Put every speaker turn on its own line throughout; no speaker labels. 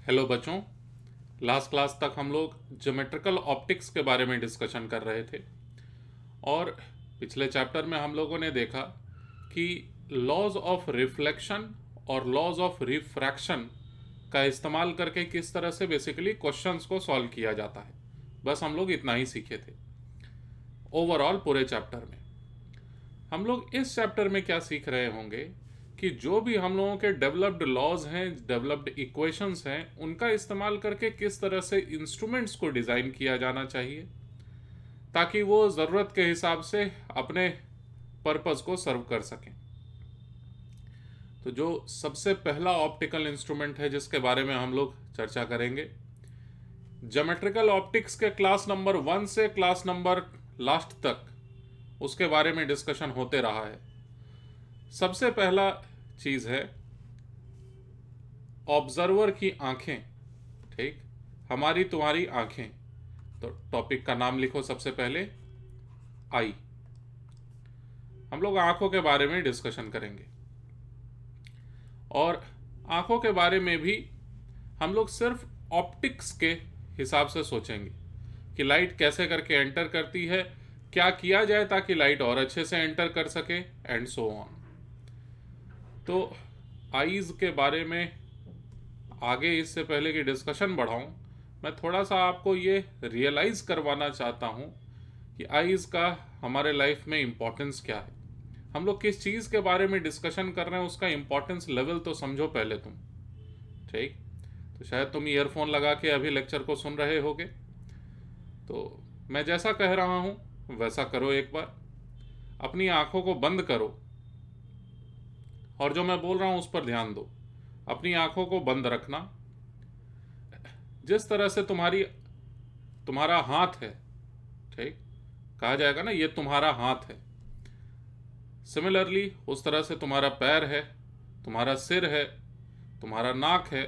Hello बच्चों। Last class तक हम लोग ज्योमेट्रिकल ऑप्टिक्स के बारे में डिस्कशन कर रहे थे और पिछले चैप्टर में हम लोगों ने देखा कि लॉज ऑफ रिफ्लेक्शन और लॉज ऑफ रिफ्रैक्शन का इस्तेमाल करके किस तरह से बेसिकली क्वेश्चंस को सॉल्व किया जाता है। बस हम लोग इतना ही सीखे थे ओवरऑल पूरे चैप्टर में। हम लोग इस चैप्टर में क्या सीख रहे होंगे कि जो भी हम लोगों के डेवलप्ड लॉज हैं, डेवलप्ड इक्वेशंस हैं, उनका इस्तेमाल करके किस तरह से इंस्ट्रूमेंट्स को डिज़ाइन किया जाना चाहिए ताकि वो ज़रूरत के हिसाब से अपने पर्पस को सर्व कर सकें। तो जो सबसे पहला ऑप्टिकल इंस्ट्रूमेंट है जिसके बारे में हम लोग चर्चा करेंगे, ज्योमेट्रिकल ऑप्टिक्स के क्लास नंबर 1 से क्लास नंबर लास्ट तक उसके बारे में डिस्कशन होते रहा है। सबसे पहला चीज़ है ऑब्जर्वर की आंखें। ठीक, हमारी तुम्हारी आंखें। तो टॉपिक का नाम लिखो सबसे पहले आई। हम लोग आंखों के बारे में डिस्कशन करेंगे और आंखों के बारे में भी हम लोग सिर्फ ऑप्टिक्स के हिसाब से सोचेंगे कि लाइट कैसे करके एंटर करती है, क्या किया जाए ताकि लाइट और अच्छे से एंटर कर सके, एंड सो ऑन। तो आईज के बारे में आगे इससे पहले कि डिस्कशन बढ़ाऊं, मैं थोड़ा सा आपको ये रियलाइज़ करवाना चाहता हूं कि आईज का हमारे लाइफ में इम्पोर्टेंस क्या है। हम लोग किस चीज़ के बारे में डिस्कशन कर रहे हैं उसका इम्पोर्टेंस लेवल तो समझो पहले तुम। ठीक, तो शायद तुम ईयरफोन लगा के अभी लेक्चर को सुन रहे होगे, तो मैं जैसा कह रहा हूं वैसा करो। एक बार अपनी आंखों को बंद करो और जो मैं बोल रहा हूं उस पर ध्यान दो। अपनी आंखों को बंद रखना। जिस तरह से तुम्हारा हाथ है, ठीक, कहा जाएगा ना ये तुम्हारा हाथ है, सिमिलरली उस तरह से तुम्हारा पैर है, तुम्हारा सिर है, तुम्हारा नाक है।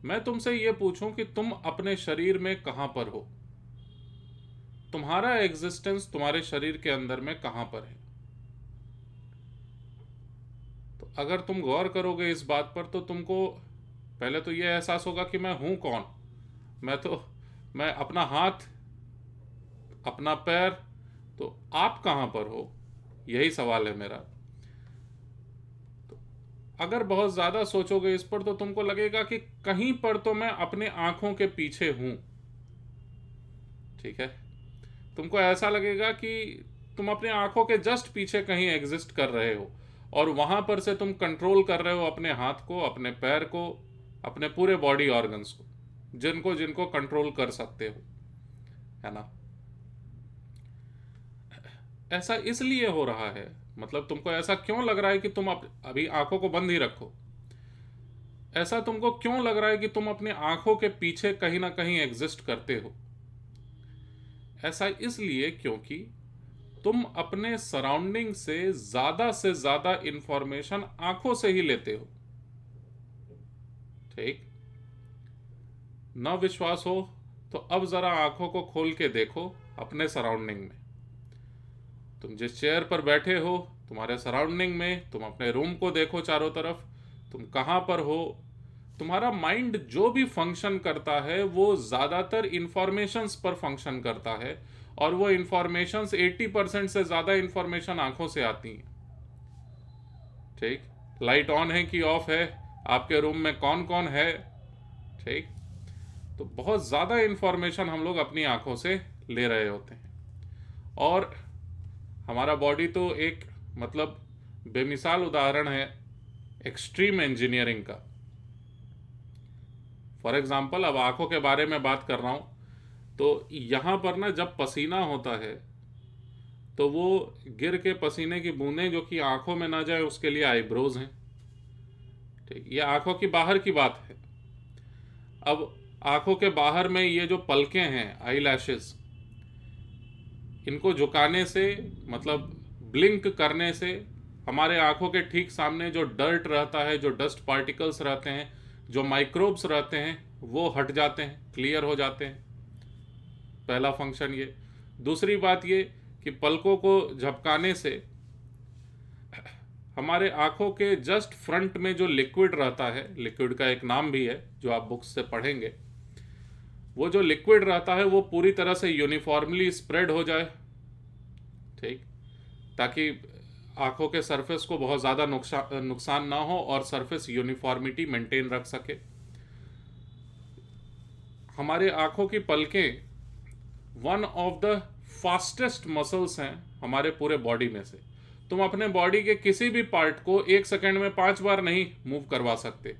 मैं तुमसे ये पूछूं कि तुम अपने शरीर में कहां पर हो, तुम्हारा एग्जिस्टेंस तुम्हारे शरीर के अंदर में कहां पर है। तो अगर तुम गौर करोगे इस बात पर तो तुमको पहले तो ये एहसास होगा कि मैं हूं कौन। मैं अपना हाथ, अपना पैर, तो आप कहां पर हो, यही सवाल है मेरा। तो अगर बहुत ज़्यादा सोचोगे इस पर तो तुमको लगेगा कि कहीं पर तो मैं अपने आंखों के पीछे हूं। ठीक है, तुमको ऐसा लगेगा कि तुम अपने आंखों के जस्ट पीछे कहीं एग्जिस्ट कर रहे हो और वहां पर से तुम कंट्रोल कर रहे हो अपने हाथ को, अपने पैर को, अपने पूरे बॉडी ऑर्गन्स को, जिनको जिनको कंट्रोल कर सकते हो, है ना। ऐसा इसलिए हो रहा है, मतलब तुमको ऐसा क्यों लग रहा है कि तुम अभी आंखों को बंद ही रखो। ऐसा तुमको क्यों लग रहा है कि तुम अपने आंखों के पीछे कहीं ना कहीं एग्जिस्ट करते हो। ऐसा इसलिए क्योंकि तुम अपने सराउंडिंग से ज्यादा इंफॉर्मेशन आंखों से ही लेते हो। ठीक, न विश्वास हो तो अब जरा आंखों को खोल के देखो अपने सराउंडिंग में। तुम जिस चेयर पर बैठे हो, तुम्हारे सराउंडिंग में, तुम अपने रूम को देखो चारों तरफ, तुम कहाँ पर हो। तुम्हारा माइंड जो भी फंक्शन करता है वो ज़्यादातर इंफॉर्मेशंस पर फंक्शन करता है और वो इंफॉर्मेशंस 80% से ज़्यादा इंफॉर्मेशन आंखों से आती हैं। ठीक, लाइट ऑन है कि ऑफ है, आपके रूम में कौन कौन है। ठीक, तो बहुत ज़्यादा इंफॉर्मेशन हम लोग अपनी आंखों से ले रहे होते हैं और हमारा बॉडी तो एक मतलब बेमिसाल उदाहरण है एक्सट्रीम इंजीनियरिंग का। फॉर एग्जाम्पल, अब आंखों के बारे में बात कर रहा हूँ तो यहाँ पर ना जब पसीना होता है तो वो गिर के पसीने की बूंदें जो कि आंखों में ना जाए उसके लिए आईब्रोज हैं। ठीक, ये आंखों की बाहर की बात है। अब आंखों के बाहर में ये जो पलकें हैं, आई लैशेस, इनको झुकाने से मतलब ब्लिंक करने से हमारे आंखों के ठीक सामने जो डर्ट रहता है, जो डस्ट पार्टिकल्स रहते हैं, जो माइक्रोब्स रहते हैं, वो हट जाते हैं, क्लियर हो जाते हैं। पहला फंक्शन ये। दूसरी बात ये कि पलकों को झपकाने से हमारे आंखों के जस्ट फ्रंट में जो लिक्विड रहता है, लिक्विड का एक नाम भी है जो आप बुक्स से पढ़ेंगे, वो जो लिक्विड रहता है वो पूरी तरह से यूनिफॉर्मली स्प्रेड हो जाए, ठीक, ताकि आंखों के सरफेस को बहुत ज़्यादा नुकसान ना हो और सरफेस यूनिफॉर्मिटी मेंटेन रख सके। हमारे आंखों की पलकें one of the fastest muscles हैं हमारे पूरे बॉडी में से। तुम अपने बॉडी के किसी भी पार्ट को 1 सेकंड में 5 बार नहीं मूव करवा सकते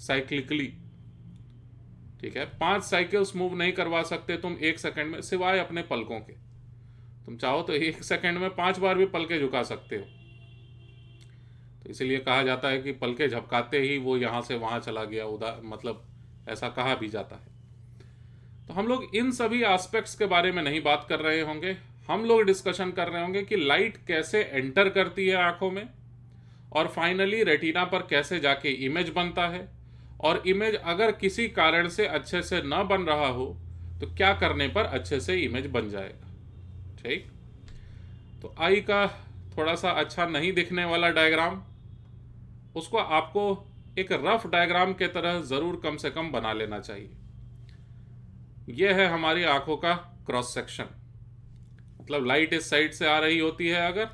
साइक्लिकली, ठीक है, 5 साइकिल्स मूव नहीं करवा सकते तुम 1 सेकंड में, सिवाय अपने पलकों के। तुम चाहो तो 1 सेकंड में 5 बार भी पलके झुका सकते हो। तो इसीलिए कहा जाता है कि पलके झपकाते ही वो यहाँ से वहाँ चला गया, उधर, मतलब ऐसा कहा भी जाता है। तो हम लोग इन सभी एस्पेक्ट्स के बारे में नहीं बात कर रहे होंगे, हम लोग डिस्कशन कर रहे होंगे कि लाइट कैसे एंटर करती है आंखों में और फाइनली रेटिना पर कैसे जाके इमेज बनता है, और इमेज अगर किसी कारण से अच्छे से ना बन रहा हो तो क्या करने पर अच्छे से इमेज बन जाएगा, ठीक। तो आई का थोड़ा सा अच्छा नहीं दिखने वाला डायग्राम, उसको आपको एक रफ डायग्राम के तरह ज़रूर कम से कम बना लेना चाहिए। यह है हमारी आंखों का क्रॉस सेक्शन, मतलब लाइट इस साइड से आ रही होती है अगर,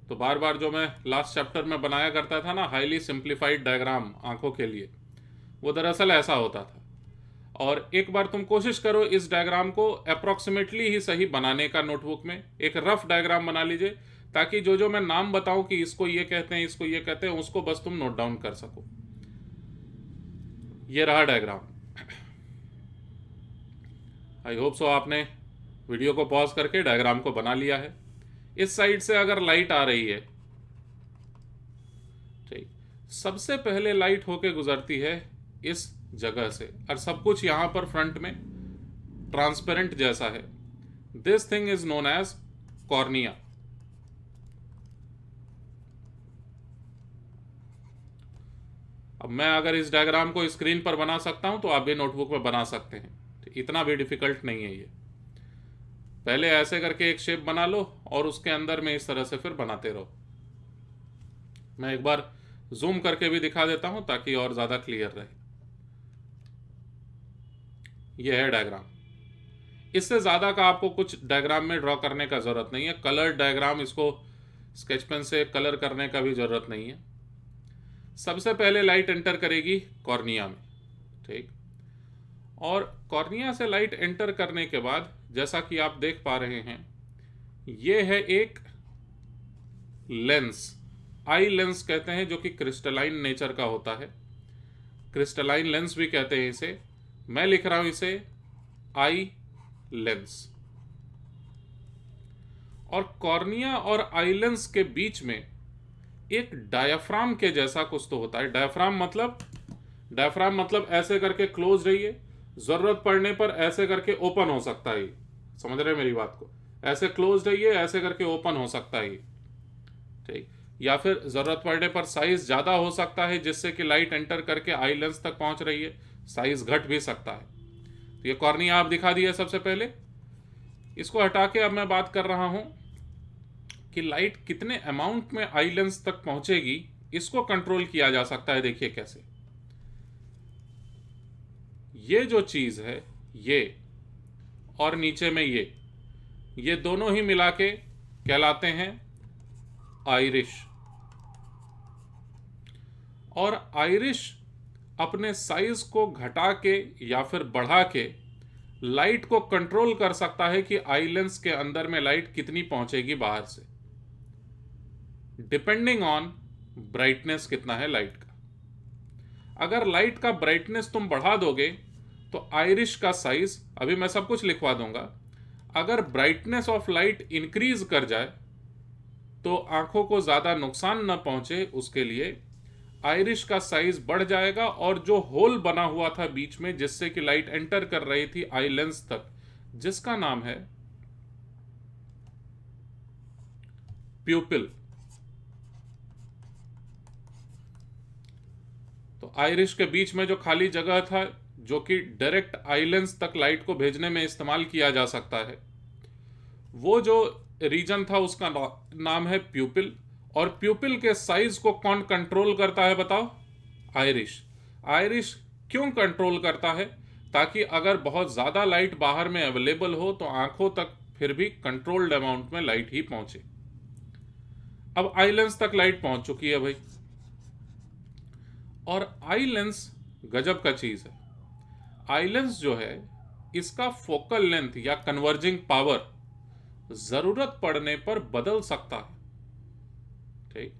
तो बार बार जो मैं लास्ट चैप्टर में बनाया करता था ना हाईली सिंप्लीफाइड डायग्राम आंखों के लिए, वो दरअसल ऐसा होता था। और एक बार तुम कोशिश करो इस डायग्राम को अप्रॉक्सीमेटली ही सही बनाने का, नोटबुक में एक रफ डायग्राम बना लीजिए, ताकि जो जो मैं नाम बताऊं कि इसको ये कहते हैं, इसको ये कहते हैं, उसको बस तुम नोट डाउन कर सको। ये रहा डायग्राम। आई होप सो आपने वीडियो को पॉज करके डायग्राम को बना लिया है। इस साइड से अगर लाइट आ रही है, ठीक, सबसे पहले लाइट होके गुजरती है इस जगह से, और सब कुछ यहां पर फ्रंट में ट्रांसपेरेंट जैसा है। This thing is known as cornea. अब मैं अगर इस डायग्राम को स्क्रीन पर बना सकता हूं तो आप भी नोटबुक में बना सकते हैं, इतना भी डिफिकल्ट नहीं है ये। पहले ऐसे करके एक शेप बना लो और उसके अंदर में इस तरह से फिर बनाते रहो। मैं एक बार जूम करके भी दिखा देता हूं ताकि और ज्यादा क्लियर रहे। यह है डायग्राम। इससे ज्यादा का आपको कुछ डायग्राम में ड्रॉ करने का जरूरत नहीं है, कलर डायग्राम, इसको स्केच पेन से कलर करने का भी जरूरत नहीं है। सबसे पहले लाइट एंटर करेगी कॉर्निया में, ठीक, और कॉर्निया से लाइट एंटर करने के बाद जैसा कि आप देख पा रहे हैं, ये है एक लेंस, आई लेंस कहते हैं, जो कि क्रिस्टलाइन नेचर का होता है। क्रिस्टलाइन लेंस भी कहते हैं इसे, मैं लिख रहा हूं इसे आई लेंस। और कॉर्निया और आई लेंस के बीच में एक डायाफ्राम के जैसा कुछ तो होता है। डायाफ्राम मतलब ऐसे करके क्लोज रहिए, जरूरत पड़ने पर ऐसे करके ओपन हो सकता है, समझ रहे हैं मेरी बात को, ऐसे क्लोज रहिए, ऐसे करके ओपन हो सकता है, ठीक, या फिर जरूरत पड़ने पर साइज ज्यादा हो सकता है जिससे कि लाइट एंटर करके आई लेंस तक पहुंच रही है, साइज घट भी सकता है। तो ये कॉर्निया आप दिखा दिया सबसे पहले। इसको हटा के अब मैं बात कर रहा हूं कि लाइट कितने अमाउंट में आई लेंस तक पहुंचेगी, इसको कंट्रोल किया जा सकता है। देखिए कैसे, ये जो चीज है ये, और नीचे में ये दोनों ही मिला के कहलाते हैं आइरिश। और आइरिश अपने साइज को घटा के या फिर बढ़ा के लाइट को कंट्रोल कर सकता है कि आई लेंस के अंदर में लाइट कितनी पहुंचेगी बाहर से, डिपेंडिंग ऑन ब्राइटनेस कितना है लाइट का। अगर लाइट का ब्राइटनेस तुम बढ़ा दोगे तो आइरिश का साइज, अभी मैं सब कुछ लिखवा दूंगा, अगर ब्राइटनेस ऑफ लाइट इंक्रीज कर जाए तो आंखों को ज्यादा नुकसान न पहुंचे उसके लिए आइरिश का साइज बढ़ जाएगा, और जो होल बना हुआ था बीच में जिससे कि लाइट एंटर कर रही थी आई लेंस तक, जिसका नाम है प्यूपिल, तो आइरिश के बीच में जो खाली जगह था जो कि डायरेक्ट आई लेंस तक लाइट को भेजने में इस्तेमाल किया जा सकता है, वो जो रीजन था उसका नाम है प्यूपिल, और प्यूपिल के साइज को कौन कंट्रोल करता है बताओ? आयरिश। आयरिश क्यों कंट्रोल करता है? ताकि अगर बहुत ज़्यादा लाइट बाहर में अवेलेबल हो तो आंखों तक फिर भी कंट्रोल्ड अमाउंट में लाइट ही पहुंचे। अब आई लेंस तक लाइट पहुंच चुकी है भाई, और आई लेंस गजब का चीज है। आई लेंस जो है इसका फोकल लेंथ या कन्वर्जिंग पावर जरूरत पड़ने पर बदल सकता है, ठीक,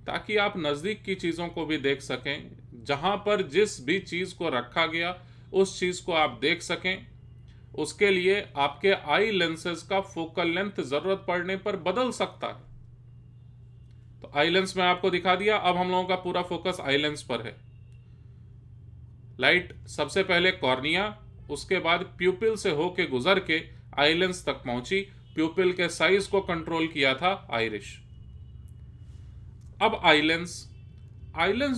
ताकि आप नजदीक की चीजों को भी देख सकें, जहां पर जिस भी चीज को रखा गया उस चीज को आप देख सकें। उसके लिए आपके आई लेंसेज का फोकल लेंथ जरूरत पड़ने पर बदल सकता है। तो आई लेंस में आपको दिखा दिया। अब हम लोगों का पूरा फोकस आई लेंस पर है। लाइट सबसे पहले कॉर्निया, उसके बाद प्यूपिल से होके गुजर के आई लेंस तक पहुंची। प्यूपिल के साइज को कंट्रोल किया था आइरिश। अब आई लेंस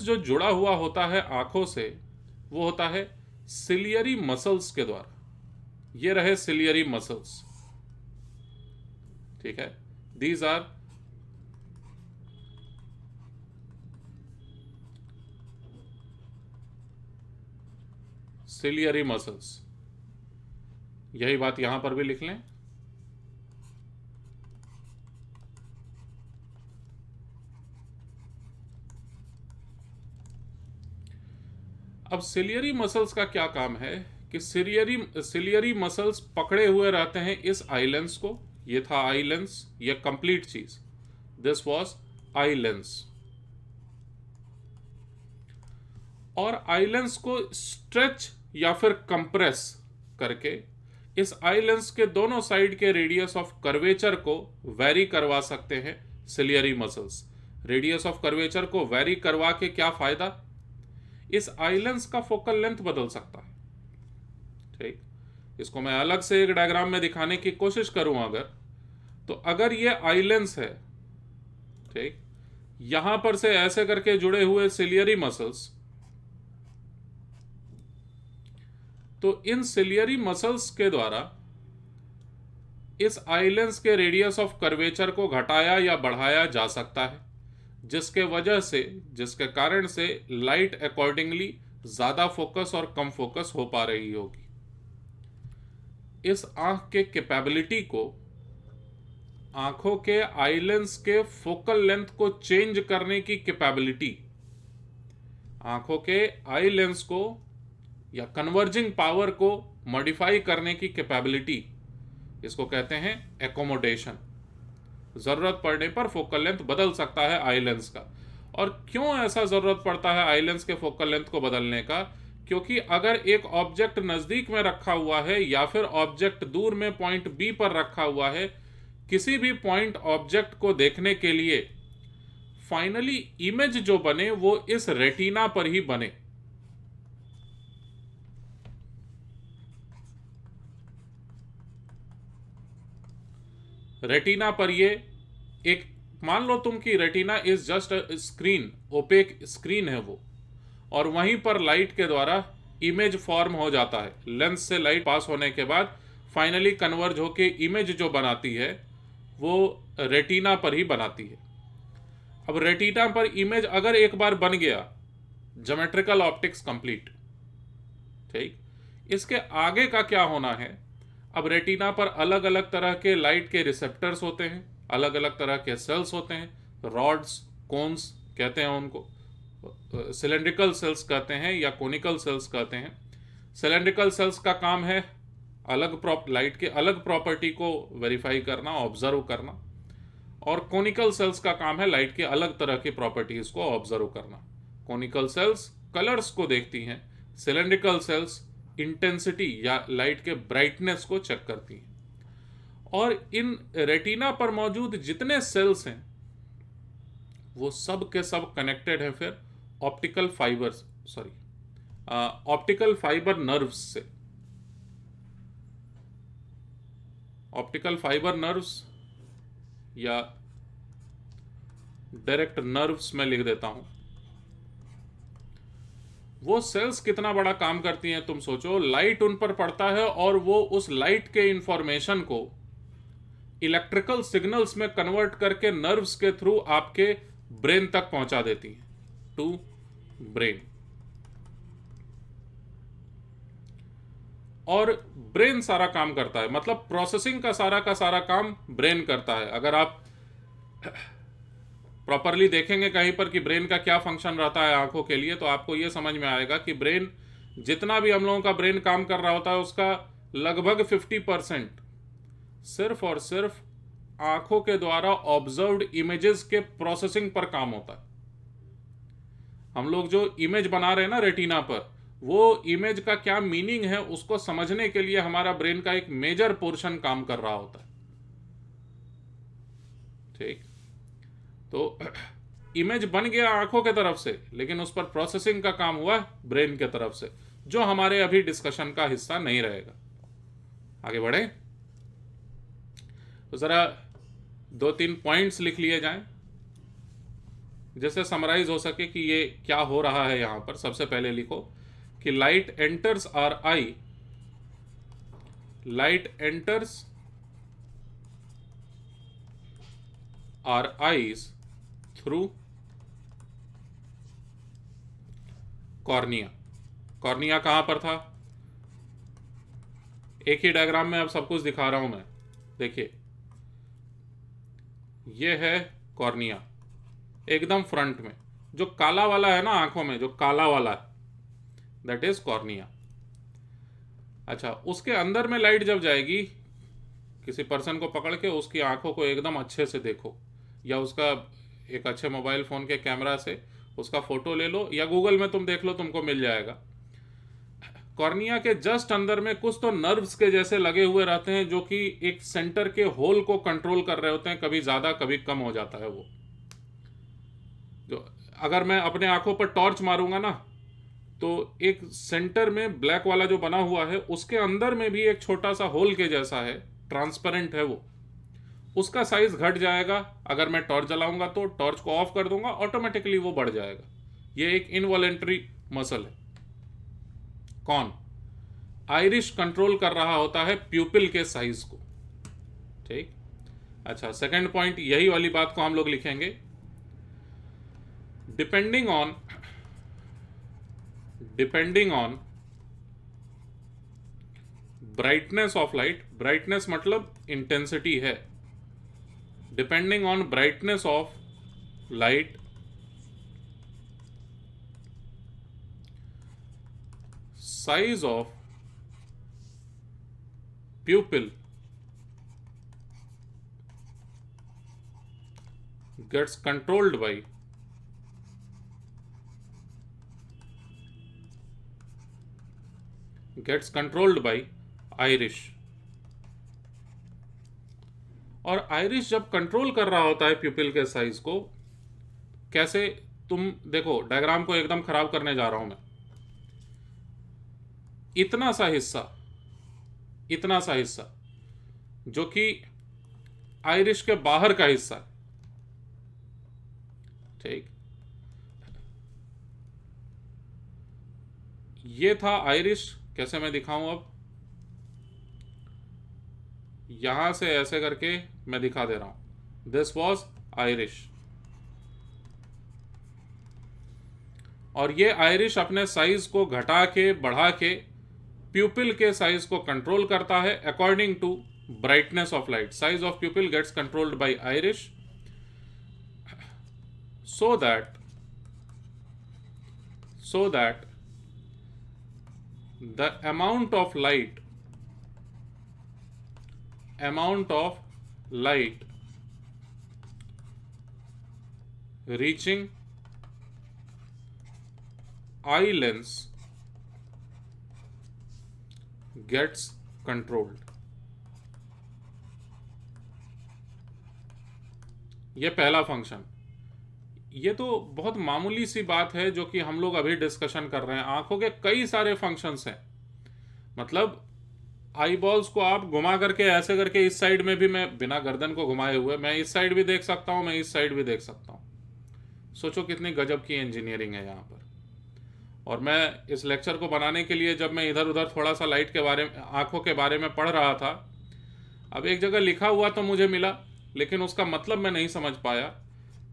जो जुड़ा हुआ होता है आंखों से, वो होता है सिलियरी मसल्स के द्वारा। ये रहे सिलियरी मसल्स, ठीक है। These are ciliary muscles. यही बात यहां पर भी लिख लें। अब सिलियरी मसल्स का क्या काम है कि सिलियरी मसल्स पकड़े हुए रहते हैं इस आई लेंस को। ये था आई लेंस, ये कंप्लीट चीज, दिस वॉज आई लेंस। और आई लेंस को स्ट्रेच या फिर कंप्रेस करके इस आई लेंस के दोनों साइड के रेडियस ऑफ कर्वेचर को वेरी करवा सकते हैं ciliary muscles. Radius of curvature को वेरी करवा के क्या फायदा? इस आई लेंस का फोकल लेंथ बदल सकता है, ठीक। इसको मैं अलग से एक डायग्राम में दिखाने की कोशिश करूं अगर, तो अगर ये आई लेंस है, ठीक, यहां पर से ऐसे करके जुड़े हुए सिलियरी मसल्स, तो इन सिलियरी मसल्स के द्वारा इस आई लेंस के रेडियस ऑफ कर्वेचर को घटाया या बढ़ाया जा सकता है, जिसके कारण से लाइट अकॉर्डिंगली ज्यादा फोकस और कम फोकस हो पा रही होगी। इस आंख के कैपेबिलिटी को, आंखों के आई लेंस के फोकल लेंथ को चेंज करने की कैपेबिलिटी, आंखों के आई लेंस को या कन्वर्जिंग पावर को मॉडिफाई करने की कैपेबिलिटी, इसको कहते हैं एकोमोडेशन। जरूरत पड़ने पर फोकल लेंथ बदल सकता है आई लेंस का। और क्यों ऐसा जरूरत पड़ता है आई लेंस के फोकल लेंथ को बदलने का? क्योंकि अगर एक ऑब्जेक्ट नजदीक में रखा हुआ है या फिर ऑब्जेक्ट दूर में पॉइंट बी पर रखा हुआ है, किसी भी पॉइंट ऑब्जेक्ट को देखने के लिए फाइनली इमेज जो बने वो इस रेटिना पर ही बने। रेटिना पर ये एक, मान लो तुम कि retina is just screen, opaque screen है वो, और वहीं पर लाइट के द्वारा इमेज फॉर्म हो जाता है। लेंस से लाइट पास होने के बाद फाइनली कन्वर्ज होके इमेज जो बनाती है वो रेटिना पर ही बनाती है। अब रेटिना पर इमेज अगर एक बार बन गया, ज्योमेट्रिकल ऑप्टिक्स कंप्लीट, ठीक। इसके आगे का क्या होना है? अब रेटिना पर अलग अलग तरह के लाइट के रिसेप्टर्स होते हैं, अलग अलग तरह के सेल्स होते हैं, रॉड्स, कोन्स कहते हैं उनको, सिलेंड्रिकल सेल्स कहते हैं या कोनिकल सेल्स कहते हैं। सिलेंड्रिकल सेल्स का काम है लाइट के अलग प्रॉपर्टी को वेरीफाई करना, ऑब्जर्व करना, और कोनिकल सेल्स का काम है लाइट के अलग तरह की प्रॉपर्टीज को ऑब्जर्व करना। कोनिकल सेल्स कलर्स को देखती हैं, सिलेंड्रिकल सेल्स इंटेंसिटी या लाइट के ब्राइटनेस को चेक करती हैं। और इन रेटिना पर मौजूद जितने सेल्स हैं वो सब के सब कनेक्टेड हैं फिर ऑप्टिकल फाइबर नर्व्स से। ऑप्टिकल फाइबर नर्व्स या डायरेक्ट नर्व्स में लिख देता हूं। वो सेल्स कितना बड़ा काम करती हैं तुम सोचो। लाइट उन पर पड़ता है और वो उस लाइट के इंफॉर्मेशन को इलेक्ट्रिकल सिग्नल्स में कन्वर्ट करके नर्व्स के थ्रू आपके ब्रेन तक पहुंचा देती है, टू ब्रेन। और ब्रेन सारा काम करता है, मतलब प्रोसेसिंग का सारा काम ब्रेन करता है। अगर आप प्रॉपरली देखेंगे कहीं पर कि ब्रेन का क्या फंक्शन रहता है आंखों के लिए, तो आपको यह समझ में आएगा कि ब्रेन, जितना भी हम लोगों का ब्रेन काम कर रहा होता है, उसका लगभग 50% सिर्फ और सिर्फ आंखों के द्वारा ऑब्जर्व्ड इमेजेस के प्रोसेसिंग पर काम होता है। हम लोग जो इमेज बना रहे हैं ना रेटिना पर, वो इमेज का क्या मीनिंग है उसको समझने के लिए हमारा ब्रेन का एक मेजर पोर्शन काम कर रहा होता है। ठीक, तो इमेज बन गया आंखों के तरफ से, लेकिन उस पर प्रोसेसिंग का काम हुआ ब्रेन के तरफ से, जो हमारे अभी डिस्कशन का हिस्सा नहीं रहेगा। आगे बढ़े तो जरा 2-3 पॉइंट्स लिख लिए जाएं, जैसे समराइज हो सके कि ये क्या हो रहा है यहां पर। सबसे पहले लिखो कि light enters our eye, light enters our eyes through cornea. Cornea कहां पर था? एक ही डायग्राम में अब सब कुछ दिखा रहा हूं मैं। देखिए, यह है कॉर्निया एकदम फ्रंट में, जो काला वाला है ना आंखों में, जो काला वाला है, दैट इज कॉर्निया। अच्छा, उसके अंदर में लाइट जब जाएगी, किसी पर्सन को पकड़ के उसकी आंखों को एकदम अच्छे से देखो, या उसका एक अच्छे मोबाइल फ़ोन के कैमरा से उसका फ़ोटो ले लो, या गूगल में तुम देख लो, तुमको मिल जाएगा। कॉर्निया के जस्ट अंदर में कुछ तो नर्व्स के जैसे लगे हुए रहते हैं, जो कि एक सेंटर के होल को कंट्रोल कर रहे होते हैं, कभी ज़्यादा कभी कम हो जाता है वो। जो अगर मैं अपने आंखों पर टॉर्च मारूंगा ना, तो एक सेंटर में ब्लैक वाला जो बना हुआ है, उसके अंदर में भी एक छोटा सा होल के जैसा है, ट्रांसपेरेंट है वो, उसका साइज घट जाएगा। अगर मैं टॉर्च जलाऊंगा तो टॉर्च को ऑफ कर दूंगा, ऑटोमेटिकली वो बढ़ जाएगा। ये एक इनवॉलेंट्री मसल है। कौन? आइरिश कंट्रोल कर रहा होता है प्यूपिल के साइज को। ठीक, अच्छा, सेकंड पॉइंट, यही वाली बात को हम लोग लिखेंगे, depending on brightness of light. Brightness मतलब इंटेंसिटी है। Depending on brightness of light, size of प्यूपिल gets controlled by Irish. और आइरिश जब कंट्रोल कर रहा होता है प्यूपिल के साइज को, कैसे? तुम देखो, डायग्राम को एकदम खराब करने जा रहा हूं मैं। इतना सा हिस्सा जो कि आइरिश के बाहर का हिस्सा है। ठीक, ये था आइरिश। कैसे मैं दिखाऊं? अब यहां से ऐसे करके मैं दिखा दे रहा हूं। दिस वॉज आइरिश, और ये आइरिश अपने साइज को घटा के बढ़ा के प्यूपिल के साइज को कंट्रोल करता है according to brightness of light. Size of pupil gets controlled by iris so that the amount of light reaching eye lens gets controlled। ये पहला फंक्शन। ये तो बहुत मामूली सी बात है जो कि हम लोग अभी डिस्कशन कर रहे हैं। आंखों के कई सारे फंक्शंस हैं। मतलब आई बॉल्स को आप घुमा करके ऐसे करके, इस साइड में भी मैं बिना गर्दन को घुमाए हुए मैं इस साइड भी देख सकता हूं, मैं इस साइड भी देख सकता हूं। सोचो कितनी गजब की इंजीनियरिंग है यहाँ पर। और मैं इस लेक्चर को बनाने के लिए जब मैं इधर उधर थोड़ा सा लाइट के बारे में, आंखों के बारे में पढ़ रहा था, अब एक जगह लिखा हुआ तो मुझे मिला, लेकिन उसका मतलब मैं नहीं समझ पाया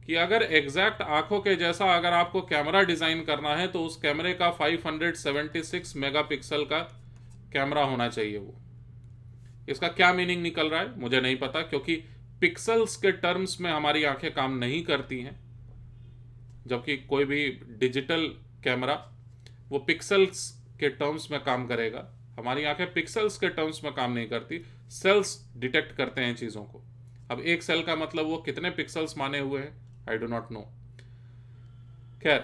कि अगर एग्जैक्ट आंखों के जैसा अगर आपको कैमरा डिज़ाइन करना है तो उस कैमरे का 576 मेगापिक्सल का कैमरा होना चाहिए। वो इसका क्या मीनिंग निकल रहा है मुझे नहीं पता, क्योंकि पिक्सल्स के टर्म्स में हमारी आंखें काम नहीं करती हैं, जबकि कोई भी डिजिटल कैमरा वो पिक्सल्स के टर्म्स में काम करेगा। हमारी आंखें पिक्सल्स के टर्म्स में काम नहीं करती, सेल्स डिटेक्ट करते हैं चीज़ों को। अब एक सेल का मतलब वो कितने पिक्सल्स माने हुए हैं, आई डू नॉट नो। खैर,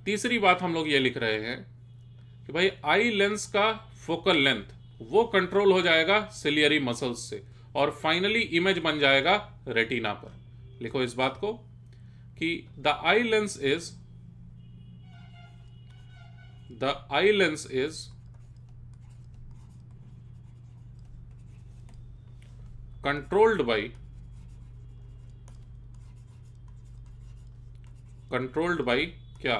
तीसरी बात हम लोग ये लिख रहे हैं कि भाई आई लेंस का फोकल लेंथ वो कंट्रोल हो जाएगा सिलियरी मसल्स से, और फाइनली इमेज बन जाएगा रेटिना पर। लिखो इस बात को कि the eye lens is controlled by क्या,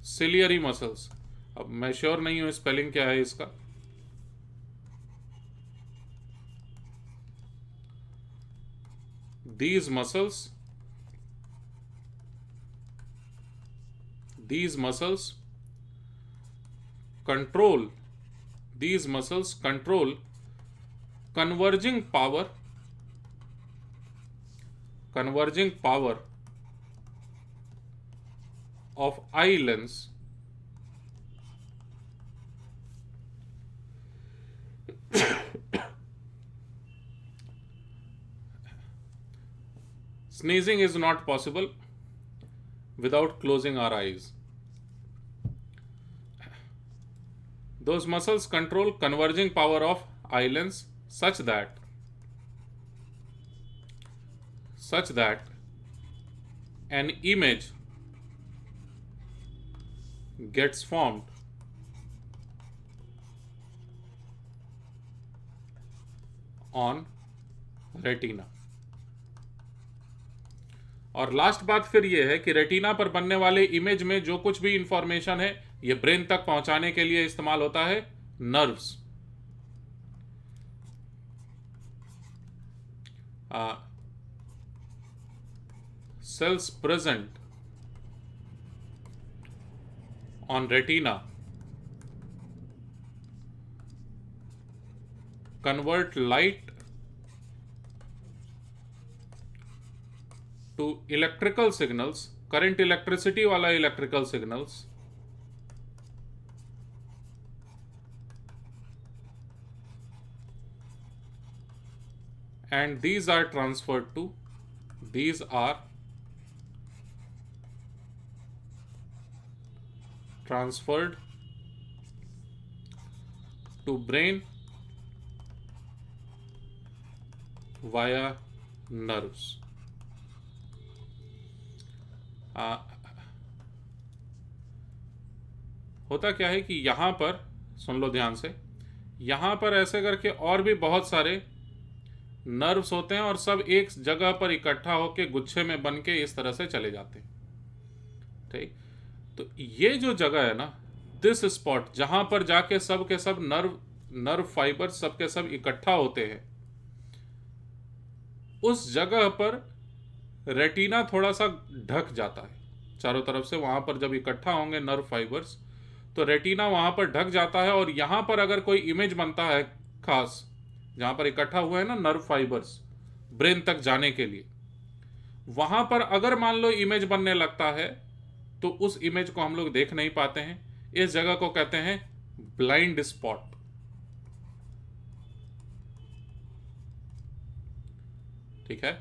सिलियरी मसल्स। अब मैं श्योर नहीं हूं स्पेलिंग क्या है इसका। these muscles control converging power of eye lens sneezing is not possible without closing our eyes. Those muscles control converging power of eye lens such that an image gets formed on retina. और last बात फिर यह है कि retina पर बनने वाले image में जो कुछ भी इंफॉर्मेशन है ये ब्रेन तक पहुंचाने के लिए इस्तेमाल होता है nerves. cells present on retina convert light to electrical signals, current electricity वाला electrical signals, and these are transferred to brain via nerves। होता क्या है कि यहां पर सुन लो ध्यान से, यहां पर ऐसे करके और भी बहुत सारे नर्व्स होते हैं और सब एक जगह पर इकट्ठा होकर गुच्छे में बन के इस तरह से चले जाते हैं। ठीक, तो ये जो जगह है ना, दिस स्पॉट जहां पर जाके सब के सब नर्व फाइबर सब के सब इकट्ठा होते हैं, उस जगह पर रेटिना थोड़ा सा ढक जाता है चारों तरफ से। वहां पर जब इकट्ठा होंगे नर्व फाइबर्स तो रेटिना वहां पर ढक जाता है, और यहां पर अगर कोई इमेज बनता है खास, जहां पर इकट्ठा हुए हैं ना नर्व फाइबर्स ब्रेन तक जाने के लिए, वहां पर अगर मान लो इमेज बनने लगता है तो उस इमेज को हम लोग देख नहीं पाते हैं। इस जगह को कहते हैं ब्लाइंड स्पॉट। ठीक है,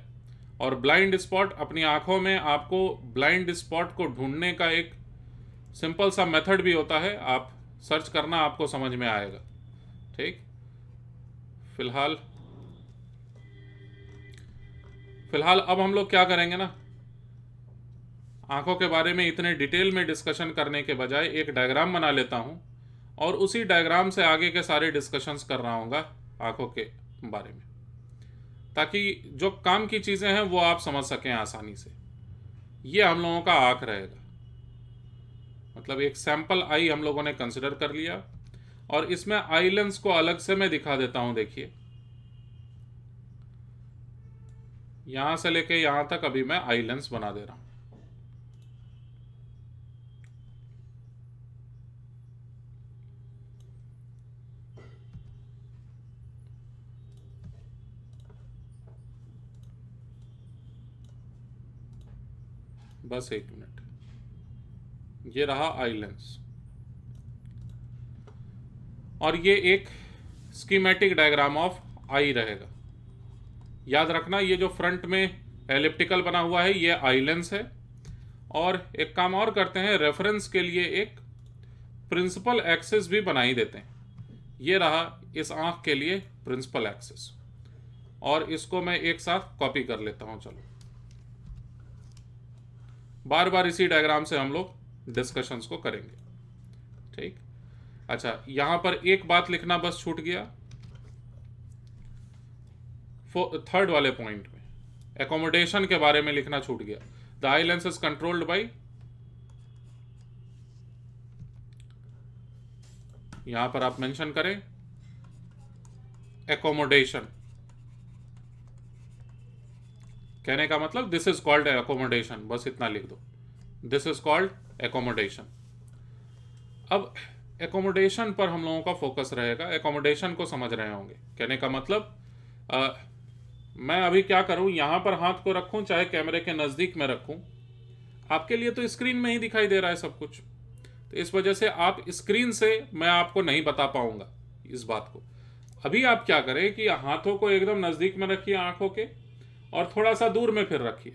और ब्लाइंड स्पॉट अपनी आंखों में, आपको ब्लाइंड स्पॉट को ढूंढने का एक सिंपल सा मेथड भी होता है, आप सर्च करना आपको समझ में आएगा। ठीक, फिलहाल अब हम लोग क्या करेंगे ना, आंखों के बारे में इतने डिटेल में डिस्कशन करने के बजाय एक डायग्राम बना लेता हूं और उसी डायग्राम से आगे के सारे डिस्कशंस कर रहा हूँगा आंखों के बारे में, ताकि जो काम की चीज़ें हैं वो आप समझ सकें आसानी से। ये हम लोगों का आँख रहेगा, मतलब एक सैंपल आई हम लोगों ने कंसिडर कर लिया और इसमें आई लेंस को अलग से मैं दिखा देता हूं। देखिए यहां से लेके यहां तक अभी मैं आई लेंस बना दे रहा हूं। बस एक मिनट, ये रहा आई लेंस और ये एक स्कीमेटिक डायग्राम ऑफ आई रहेगा। याद रखना ये जो फ्रंट में एलिप्टिकल बना हुआ है ये आई लेंस है। और एक काम और करते हैं, रेफरेंस के लिए एक प्रिंसिपल एक्सिस भी बना ही देते हैं। ये रहा इस आंख के लिए प्रिंसिपल एक्सिस, और इसको मैं एक साथ कॉपी कर लेता हूं। चलो बार बार इसी डायग्राम से हम लोग डिस्कशंस को करेंगे, ठीक। अच्छा, यहां पर एक बात लिखना बस छूट गया, थर्ड वाले पॉइंट में एकोमोडेशन के बारे में लिखना छूट गया। The eye lens is controlled by, यहां पर आप मेंशन करें एकोमोडेशन, कहने का मतलब दिस इज कॉल्ड एकोमोडेशन, बस इतना लिख दो, दिस इज कॉल्ड एकोमोडेशन। अब एकोमोडेशन पर हम लोगों का फोकस रहेगा, एकोमोडेशन को समझ रहे होंगे। कहने का मतलब मैं अभी क्या करूं, यहां पर हाथ को रखूं चाहे कैमरे के नजदीक में रखूं, आपके लिए तो स्क्रीन में ही दिखाई दे रहा है सब कुछ, तो इस वजह से आप स्क्रीन से मैं आपको नहीं बता पाऊंगा इस बात को। अभी आप क्या करें कि हाथों को एकदम नजदीक में रखिए आंखों के, और थोड़ा सा दूर में फिर रखिए,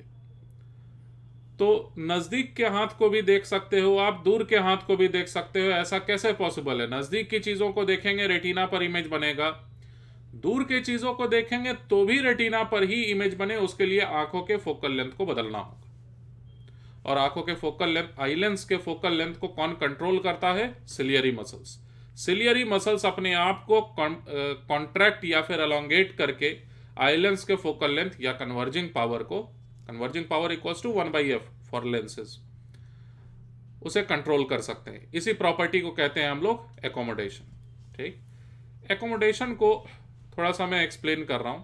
तो नजदीक के हाथ को भी देख सकते हो आप, दूर के हाथ को भी देख सकते हो। ऐसा कैसे पॉसिबल है? नजदीक की चीजों को देखेंगे रेटिना पर इमेज बनेगा, दूर के चीजों को देखेंगे तो भी रेटिना पर ही इमेज बने, उसके लिए आंखों के फोकल लेंथ को बदलना होगा। और आंखों के फोकल लेंथ, आई लेंस के फोकल लेंथ को कौन कंट्रोल करता है? Ciliary muscles. सिलियरी मसल्स अपने आप को कॉन्ट्रैक्ट या फिर एलोंगेट करके आई लेंस के फोकल लेंथ या कन्वर्जिंग पावर को, converging power equals to 1/f for lenses, उसे कंट्रोल कर सकते हैं। इसी प्रॉपर्टी को कहते हैं हम लोग एकोमोडेशन, ठीक। एकोमोडेशन को थोड़ा सा मैं एक्सप्लेन कर रहा हूं।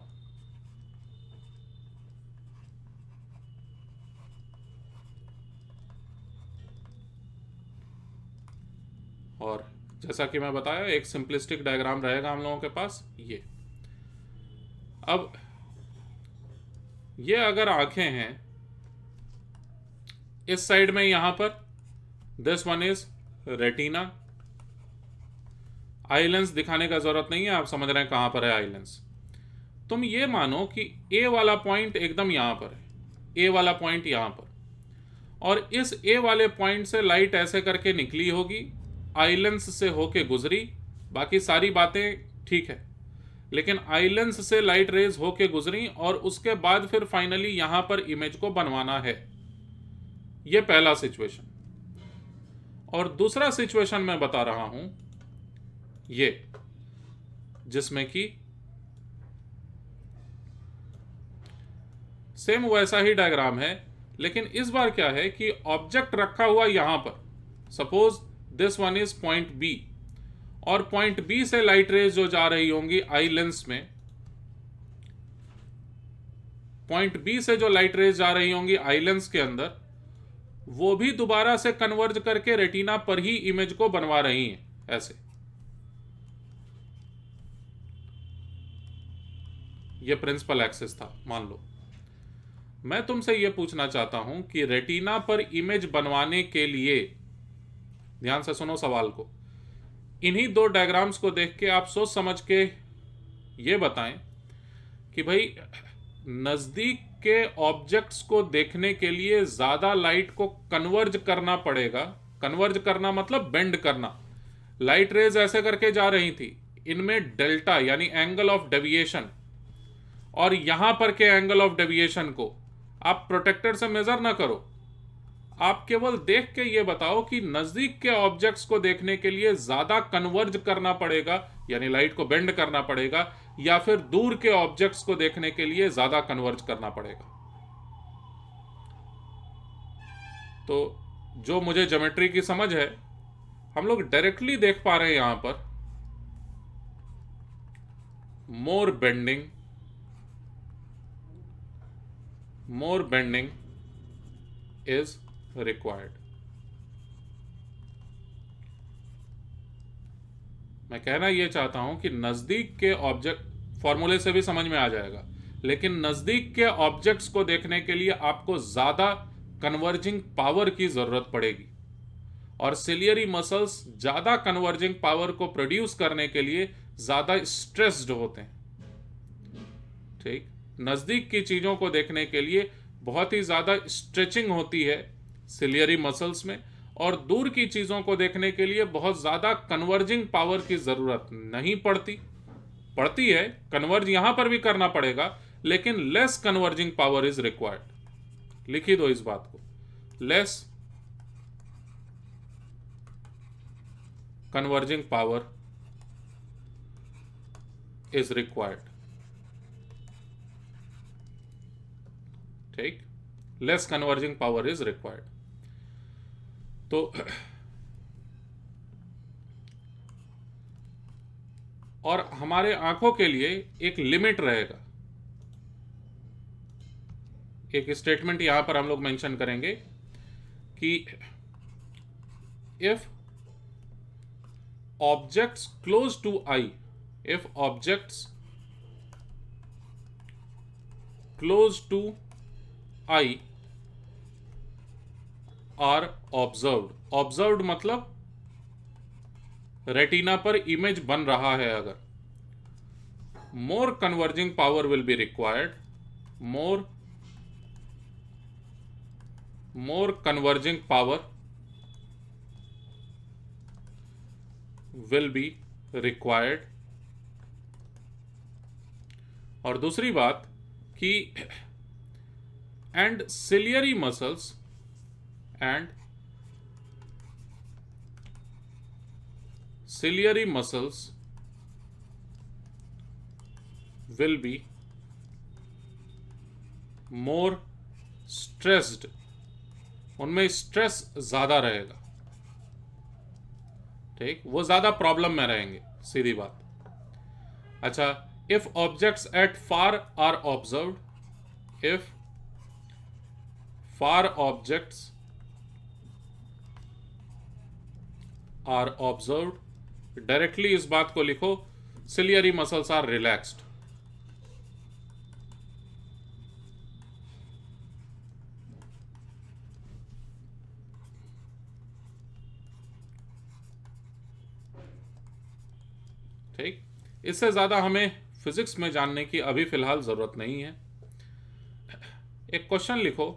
और जैसा कि मैं बताया एक सिंपलिस्टिक डायग्राम रहेगा हम लोगों के पास। ये अब ये अगर आंखें हैं इस साइड में, यहां पर this one is retina, eye lens दिखाने का जरूरत नहीं है, आप समझ रहे हैं कहां पर है आई लेंस। तुम ये मानो कि ए वाला पॉइंट एकदम यहां पर है, ए वाला पॉइंट यहां पर, और इस ए वाले पॉइंट से लाइट ऐसे करके निकली होगी, आई लेंस से होके गुजरी, बाकी सारी बातें ठीक है, लेकिन आई लेंस से लाइट रेज होके गुजरी और उसके बाद फिर फाइनली यहां पर इमेज को बनवाना है। यह पहला सिचुएशन। और दूसरा सिचुएशन मैं बता रहा हूं ये, जिसमें कि सेम वैसा ही डायग्राम है, लेकिन इस बार क्या है कि ऑब्जेक्ट रखा हुआ यहां पर, suppose this one is point B, और पॉइंट बी से लाइट रेज जो जा रही होंगी आई लेंस में, पॉइंट बी से जो लाइट रेज जा रही होंगी आई लेंस के अंदर, वो भी दोबारा से कन्वर्ज करके रेटिना पर ही इमेज को बनवा रही हैं। ऐसे ये प्रिंसिपल एक्सिस था मान लो। मैं तुमसे यह पूछना चाहता हूं कि रेटिना पर इमेज बनवाने के लिए, ध्यान से सुनो सवाल को, इन्हीं दो डायग्राम्स को देख के आप सोच समझ के ये बताएं कि भाई नजदीक के ऑब्जेक्ट्स को देखने के लिए ज्यादा लाइट को कन्वर्ज करना पड़ेगा। कन्वर्ज करना मतलब बेंड करना। लाइट रेज ऐसे करके जा रही थी, इनमें डेल्टा यानी एंगल ऑफ डेविएशन, और यहां पर के एंगल ऑफ डेविएशन को आप प्रोटेक्टर से मेजर ना करो, आप केवल देख के ये बताओ कि नजदीक के ऑब्जेक्ट्स को देखने के लिए ज्यादा कन्वर्ज करना पड़ेगा यानी लाइट को बेंड करना पड़ेगा, या फिर दूर के ऑब्जेक्ट्स को देखने के लिए ज्यादा कन्वर्ज करना पड़ेगा। तो जो मुझे ज्योमेट्री की समझ है, हम लोग डायरेक्टली देख पा रहे हैं यहां पर more bending is required. मैं कहना ये चाहता हूं कि नजदीक के ऑब्जेक्ट, फॉर्मूले से भी समझ में आ जाएगा, लेकिन नजदीक के ऑब्जेक्ट्स को देखने के लिए आपको ज्यादा कन्वर्जिंग पावर की जरूरत पड़ेगी, और सिलियरी मसल्स ज्यादा कन्वर्जिंग पावर को प्रोड्यूस करने के लिए ज्यादा स्ट्रेस्ड होते हैं। ठीक, नजदीक की चीजों को देखने के लिए बहुत ही ज्यादा स्ट्रेचिंग होती है सिलियरी मसल्स में, और दूर की चीजों को देखने के लिए बहुत ज्यादा कन्वर्जिंग पावर की जरूरत नहीं पड़ती है। कन्वर्ज यहां पर भी करना पड़ेगा, लेकिन less converging power is required. लिख ही दो इस बात को, less converging power is required. ठीक, less converging power is required. तो और हमारे आंखों के लिए एक लिमिट रहेगा। एक स्टेटमेंट यहां पर हम लोग मेंशन करेंगे कि if objects close to eye, if objects close to eye are observed. Observed मतलब रेटिना पर इमेज बन रहा है अगर, more converging power will be required, more converging power will be required. और दूसरी बात कि and ciliary muscles will be more stressed, उनमें स्ट्रेस ज्यादा रहेगा। ठीक, वो ज्यादा प्रॉब्लम में रहेंगे, सीधी बात। अच्छा, if objects at far are observed, if far objects are observed, directly इस बात को लिखो, सिलियरी मसल्स आर रिलैक्स्ड। ठीक, इससे ज्यादा हमें फिजिक्स में जानने की अभी फिलहाल जरूरत नहीं है। एक क्वेश्चन लिखो,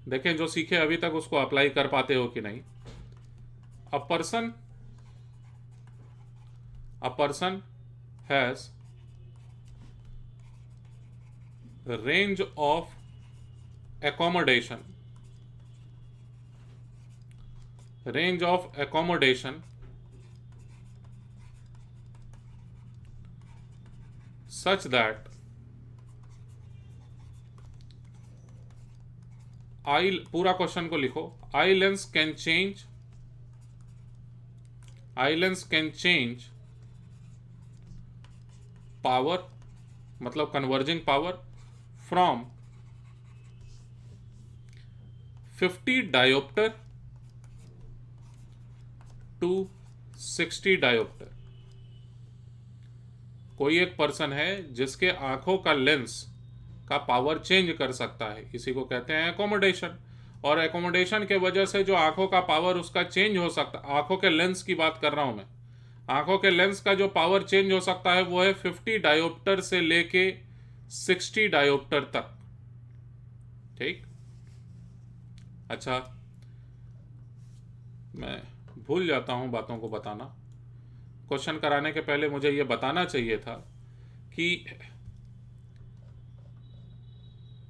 देखें जो सीखे अभी तक उसको अप्लाई कर पाते हो कि नहीं। A person has range of accommodation such that पूरा क्वेश्चन को लिखो, eye lens can change power, मतलब converging power, from 50 dioptre to 60 dioptre. कोई एक पर्सन है जिसके आंखों का लेंस का पावर चेंज कर सकता है, इसी को कहते हैं एकोमोडेशन। और एकोमोडेशन के वजह से जो आंखों का पावर उसका चेंज हो सकता, आंखों के लेंस की बात कर रहा हूं मैं, आंखों के लेंस का जो पावर चेंज हो सकता है वो है 50 डायोप्टर से लेके 60 डायोप्टर तक। ठीक, अच्छा, मैं भूल जाता हूं बातों को बताना। क्वेश्चन कराने के पहले मुझे यह बताना चाहिए था कि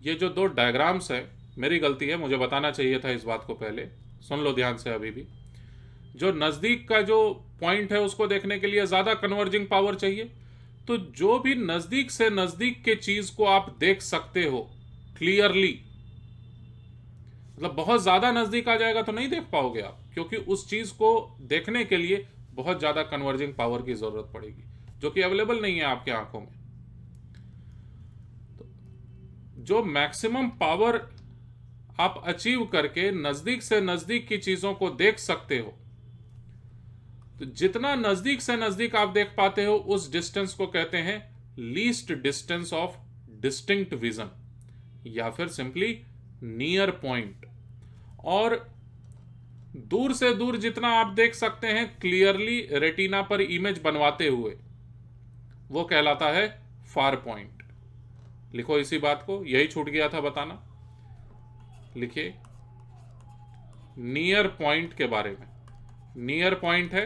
ये जो दो डायग्राम्स है, मेरी गलती है, मुझे बताना चाहिए था इस बात को पहले। सुन लो ध्यान से अभी भी। जो नज़दीक का जो पॉइंट है उसको देखने के लिए ज़्यादा कन्वर्जिंग पावर चाहिए, तो जो भी नज़दीक से नज़दीक के चीज़ को आप देख सकते हो क्लियरली, मतलब बहुत ज़्यादा नज़दीक आ जाएगा तो नहीं देख पाओगे आप, क्योंकि उस चीज़ को देखने के लिए बहुत ज़्यादा कन्वर्जिंग पावर की ज़रूरत पड़ेगी, जो कि अवेलेबल नहीं है आपके आंखों में। तो जो मैक्सिमम पावर आप अचीव करके नज़दीक से नज़दीक की चीज़ों को देख सकते हो, तो जितना नज़दीक से नज़दीक आप देख पाते हो उस डिस्टेंस को कहते हैं least distance of distinct vision, या फिर सिंपली नियर पॉइंट। और दूर से दूर जितना आप देख सकते हैं क्लियरली रेटिना पर इमेज बनवाते हुए, वो कहलाता है फार पॉइंट। लिखो इसी बात को, यही छूट गया था बताना। लिखिए नियर पॉइंट के बारे में। नियर पॉइंट है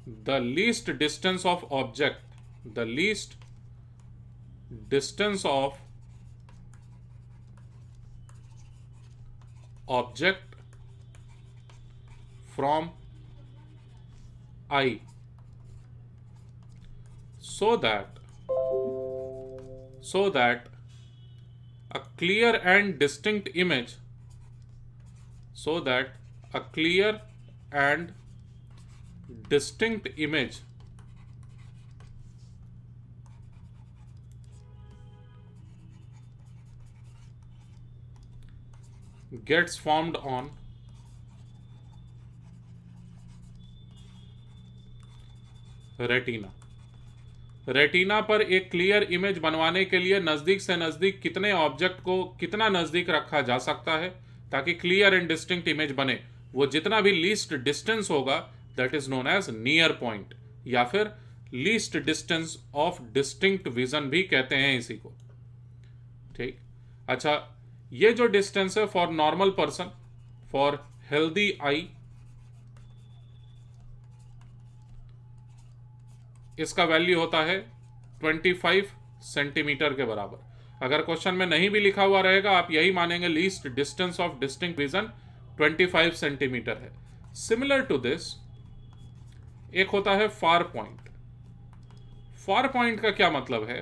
the least distance of object, the least distance of object from I, so that a clear and distinct image, so that a clear and distinct image gets formed on retina. Retina पर एक clear image बनवाने के लिए नज़दीक से नज़दीक कितने object को कितना नज़दीक रखा जा सकता है ताकि क्लियर एंड डिस्टिंक्ट इमेज बने, वो जितना भी लीस्ट डिस्टेंस होगा that is known as near point, या फिर least distance of distinct vision भी कहते हैं इसी को। ठीक, अच्छा, ये जो डिस्टेंस है for normal person, for healthy I, इसका वैल्यू होता है 25 सेंटीमीटर के बराबर। अगर क्वेश्चन में नहीं भी लिखा हुआ रहेगा आप यही मानेंगे least distance of distinct vision 25 centimetre है। सिमिलर टू दिस एक होता है फार पॉइंट। फार पॉइंट का क्या मतलब है?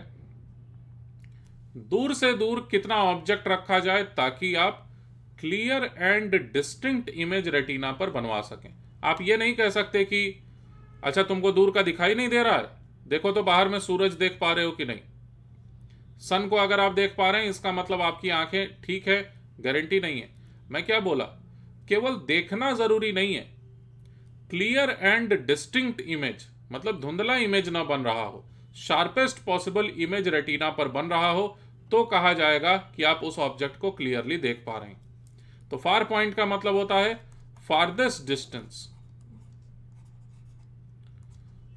दूर से दूर कितना ऑब्जेक्ट रखा जाए ताकि आप clear and distinct image retina पर बनवा सकें। आप ये नहीं कह सकते कि अच्छा तुमको दूर का दिखाई नहीं दे रहा है, देखो तो बाहर में सूरज देख पा रहे हो कि नहीं। सन को अगर आप देख पा रहे हैं इसका मतलब आपकी आंखें ठीक है, गारंटी नहीं है। मैं क्या बोला, केवल देखना जरूरी नहीं है, क्लियर एंड डिस्टिंक्ट इमेज मतलब धुंधला इमेज ना बन रहा हो, शार्पेस्ट पॉसिबल इमेज रेटिना पर बन रहा हो तो कहा जाएगा कि आप उस ऑब्जेक्ट को क्लियरली देख पा रहे हैं। तो फार पॉइंट का मतलब होता है farthest distance,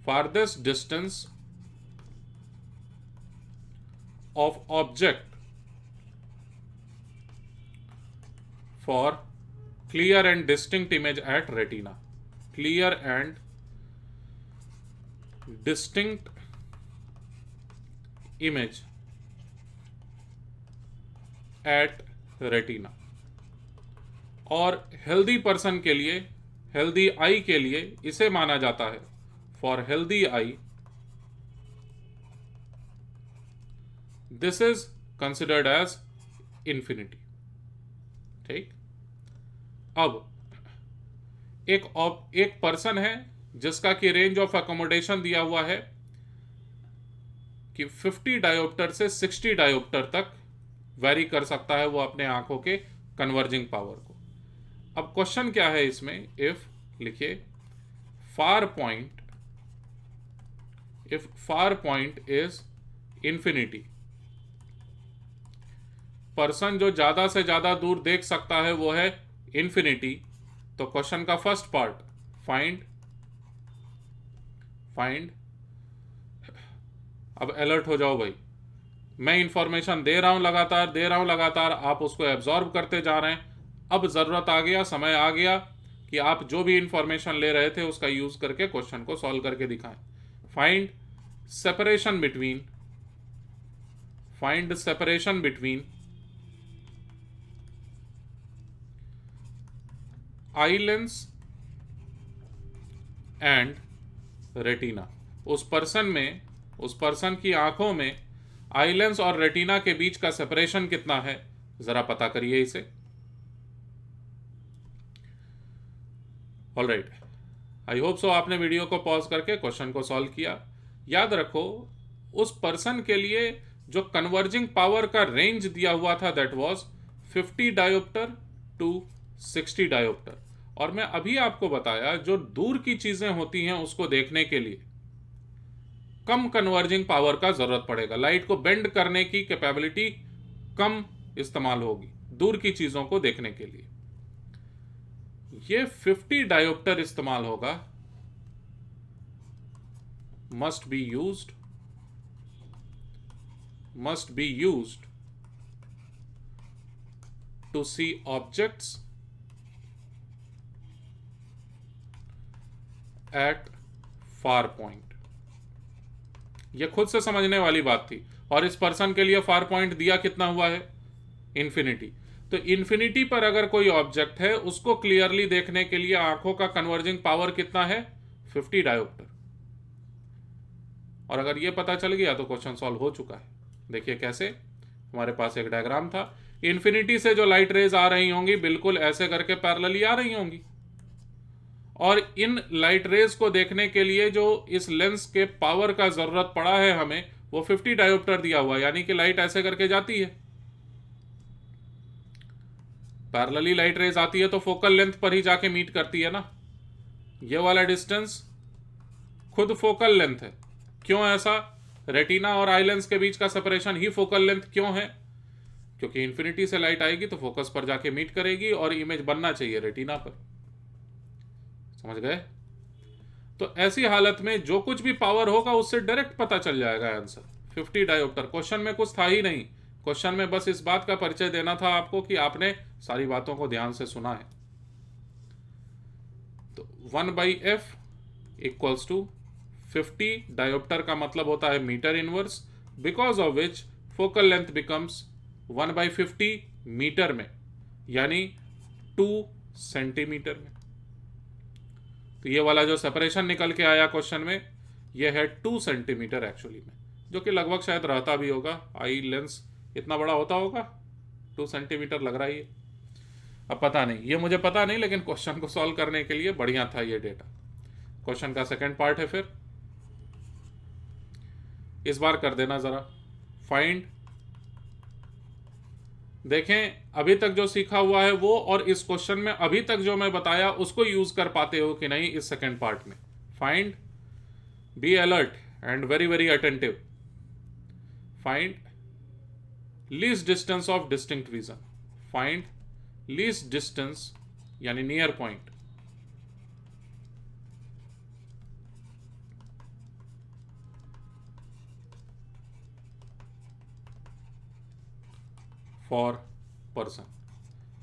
farthest distance of object for clear and distinct image at retina, clear and distinct image at retina। और हेल्दी पर्सन के लिए, हेल्दी आई के लिए इसे माना जाता है for healthy eye this is considered as infinity। ठीक, अब एक पर्सन है जिसका कि रेंज ऑफ अकोमोडेशन दिया हुआ है कि 50 डायोप्टर से 60 डायोप्टर तक वेरी कर सकता है वो अपने आंखों के कन्वर्जिंग पावर को। अब क्वेश्चन क्या है इसमें, इफ लिखिए far point, if far point is infinity, person जो ज्यादा से ज्यादा दूर देख सकता है वो है इंफिनिटी, तो क्वेश्चन का फर्स्ट पार्ट फाइंड। अब अलर्ट हो जाओ भाई, मैं इंफॉर्मेशन दे रहा हूं लगातार, आप उसको एब्जॉर्ब करते जा रहे हैं। अब जरूरत आ गया, समय आ गया कि आप जो भी इंफॉर्मेशन ले रहे थे उसका यूज करके क्वेश्चन को सॉल्व करके दिखाएं। Find separation between I lens and retina. उस पर्सन की आंखों में आई लेंस और रेटिना के बीच का सेपरेशन कितना है, जरा पता करिए इसे। ऑलराइट, आई होप सो आपने वीडियो को पॉज करके क्वेश्चन को सॉल्व किया। याद रखो, उस पर्सन के लिए जो कन्वर्जिंग पावर का रेंज दिया हुआ था that was 50 dioptre to 60 dioptre, और मैं अभी आपको बताया जो दूर की चीजें होती हैं उसको देखने के लिए कम कन्वर्जिंग पावर का जरूरत पड़ेगा। लाइट को बेंड करने की कैपेबिलिटी कम इस्तेमाल होगी दूर की चीजों को देखने के लिए। ये 50 डायोप्टर इस्तेमाल होगा, must be used to see objects at far point। यह खुद से समझने वाली बात थी, और इस पर्सन के लिए फार पॉइंट दिया कितना हुआ है, इंफिनिटी। तो इंफिनिटी पर अगर कोई ऑब्जेक्ट है उसको क्लियरली देखने के लिए आंखों का कन्वर्जिंग पावर कितना है, 50 डायोप्टर। और अगर ये पता चल गया तो क्वेश्चन सॉल्व हो चुका है। देखिए कैसे, हमारे पास एक डायग्राम था, इंफिनिटी से जो लाइट रेज आ रही होंगी बिल्कुल ऐसे करके पैरेलली आ रही होंगी, और इन लाइट रेज को देखने के लिए जो इस लेंस के पावर का जरूरत पड़ा है हमें, वो 50 डायोप्टर दिया हुआ है, यानी कि लाइट ऐसे करके जाती है, पैरेलली लाइट रेज आती है तो फोकल लेंथ पर ही जाके मीट करती है ना। ये वाला डिस्टेंस खुद फोकल लेंथ है। क्यों ऐसा? रेटिना और आई लेंस के बीच का सेपरेशन ही फोकल लेंथ क्यों है? क्योंकि इंफिनिटी से लाइट आएगी तो फोकस पर जाके मीट करेगी और इमेज बनना चाहिए रेटिना पर। समझ गए? तो ऐसी हालत में जो कुछ भी पावर होगा उससे डायरेक्ट पता चल जाएगा आंसर 50 डायोप्टर। क्वेश्चन में कुछ था ही नहीं, क्वेश्चन में बस इस बात का परिचय देना था आपको कि आपने सारी बातों को ध्यान से सुना है। तो 1/f इक्वल्स टू 50 डायोप्टर का मतलब होता है metre inverse, because of which focal length becomes 1/50 metre में, यानी 2 सेंटीमीटर में। तो ये वाला जो सेपरेशन निकल के आया क्वेश्चन में, ये है 2 सेंटीमीटर एक्चुअली में, जो कि लगभग शायद रहता भी होगा, आई लेंस इतना बड़ा होता होगा, 2 सेंटीमीटर लग रहा है ये। अब पता नहीं, ये मुझे पता नहीं, लेकिन क्वेश्चन को सॉल्व करने के लिए बढ़िया था ये डेटा। क्वेश्चन का सेकंड पार्ट है, फिर इस बार कर देना जरा फाइंड। देखें अभी तक जो सीखा हुआ है वो, और इस क्वेश्चन में अभी तक जो मैं बताया उसको यूज कर पाते हो कि नहीं इस सेकंड पार्ट में। Find, be alert and very very attentive. Find least distance of distinct vision. Find least distance यानी नियर पॉइंट फॉर पर्सन।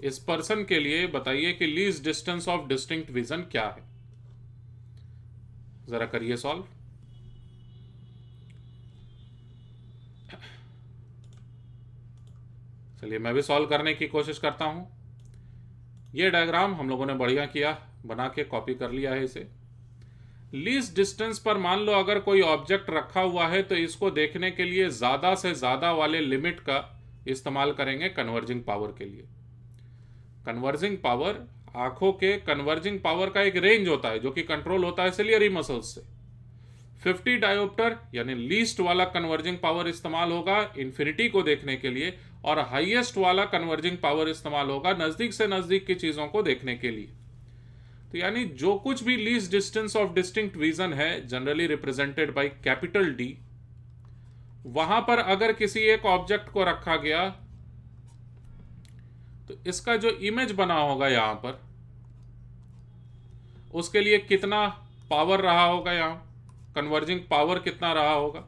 इस पर्सन के लिए बताइए कि least distance of distinct vision क्या है। जरा करिए सॉल्व। चलिए मैं भी सॉल्व करने की कोशिश करता हूं। ये डायग्राम हम लोगों ने बढ़िया किया, बना के कॉपी कर लिया है इसे। लीस्ट डिस्टेंस पर मान लो अगर कोई ऑब्जेक्ट रखा हुआ है तो इसको देखने के लिए ज्यादा से ज्यादा वाले लिमिट का इस्तेमाल करेंगे कन्वर्जिंग पावर के लिए। कन्वर्जिंग पावर, आंखों के कन्वर्जिंग पावर का एक रेंज होता है जो कि कंट्रोल होता है सिलियरी मसल्स से। 50 डायोप्टर यानी लीस्ट वाला कन्वर्जिंग पावर इस्तेमाल होगा इंफिनिटी को देखने के लिए, और हाईएस्ट वाला कन्वर्जिंग पावर इस्तेमाल होगा नजदीक से नजदीक की चीजों को देखने के लिए। तो यानी जो कुछ भी least distance of distinct vision है, generally represented by capital D, वहां पर अगर किसी एक ऑब्जेक्ट को रखा गया तो इसका जो इमेज बना होगा यहां पर, उसके लिए कितना पावर रहा होगा, यहां कन्वर्जिंग पावर कितना रहा होगा।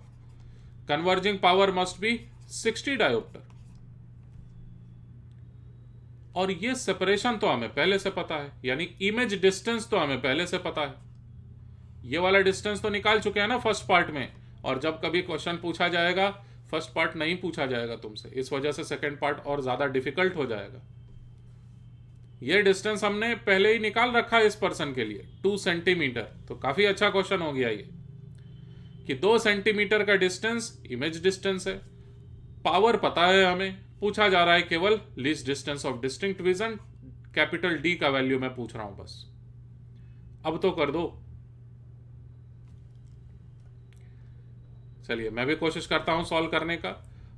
Converging power must be 60 dioptre. और ये सेपरेशन तो हमें पहले से पता है, यानी इमेज डिस्टेंस तो हमें पहले से पता है। ये वाला डिस्टेंस तो निकाल चुके हैं ना फर्स्ट पार्ट में, और जब कभी क्वेश्चन पूछा जाएगा फर्स्ट पार्ट नहीं पूछा जाएगा तुमसे, इस वजह से सेकंड पार्ट और ज्यादा डिफिकल्ट हो जाएगा। ये डिस्टेंस हमने पहले ही निकाल रखा है इस पर्सन के लिए 2 सेंटीमीटर, तो काफी अच्छा क्वेश्चन हो गया ये कि 2 सेंटीमीटर का डिस्टेंस इमेज डिस्टेंस है। पावर पता है हमें, पूछा जा रहा है केवल least distance of distinct vision, capital D का वैल्यू मैं पूछ रहा हूं बस। अब तो कर दो। चलिए मैं भी कोशिश करता हूं सॉल्व करने का।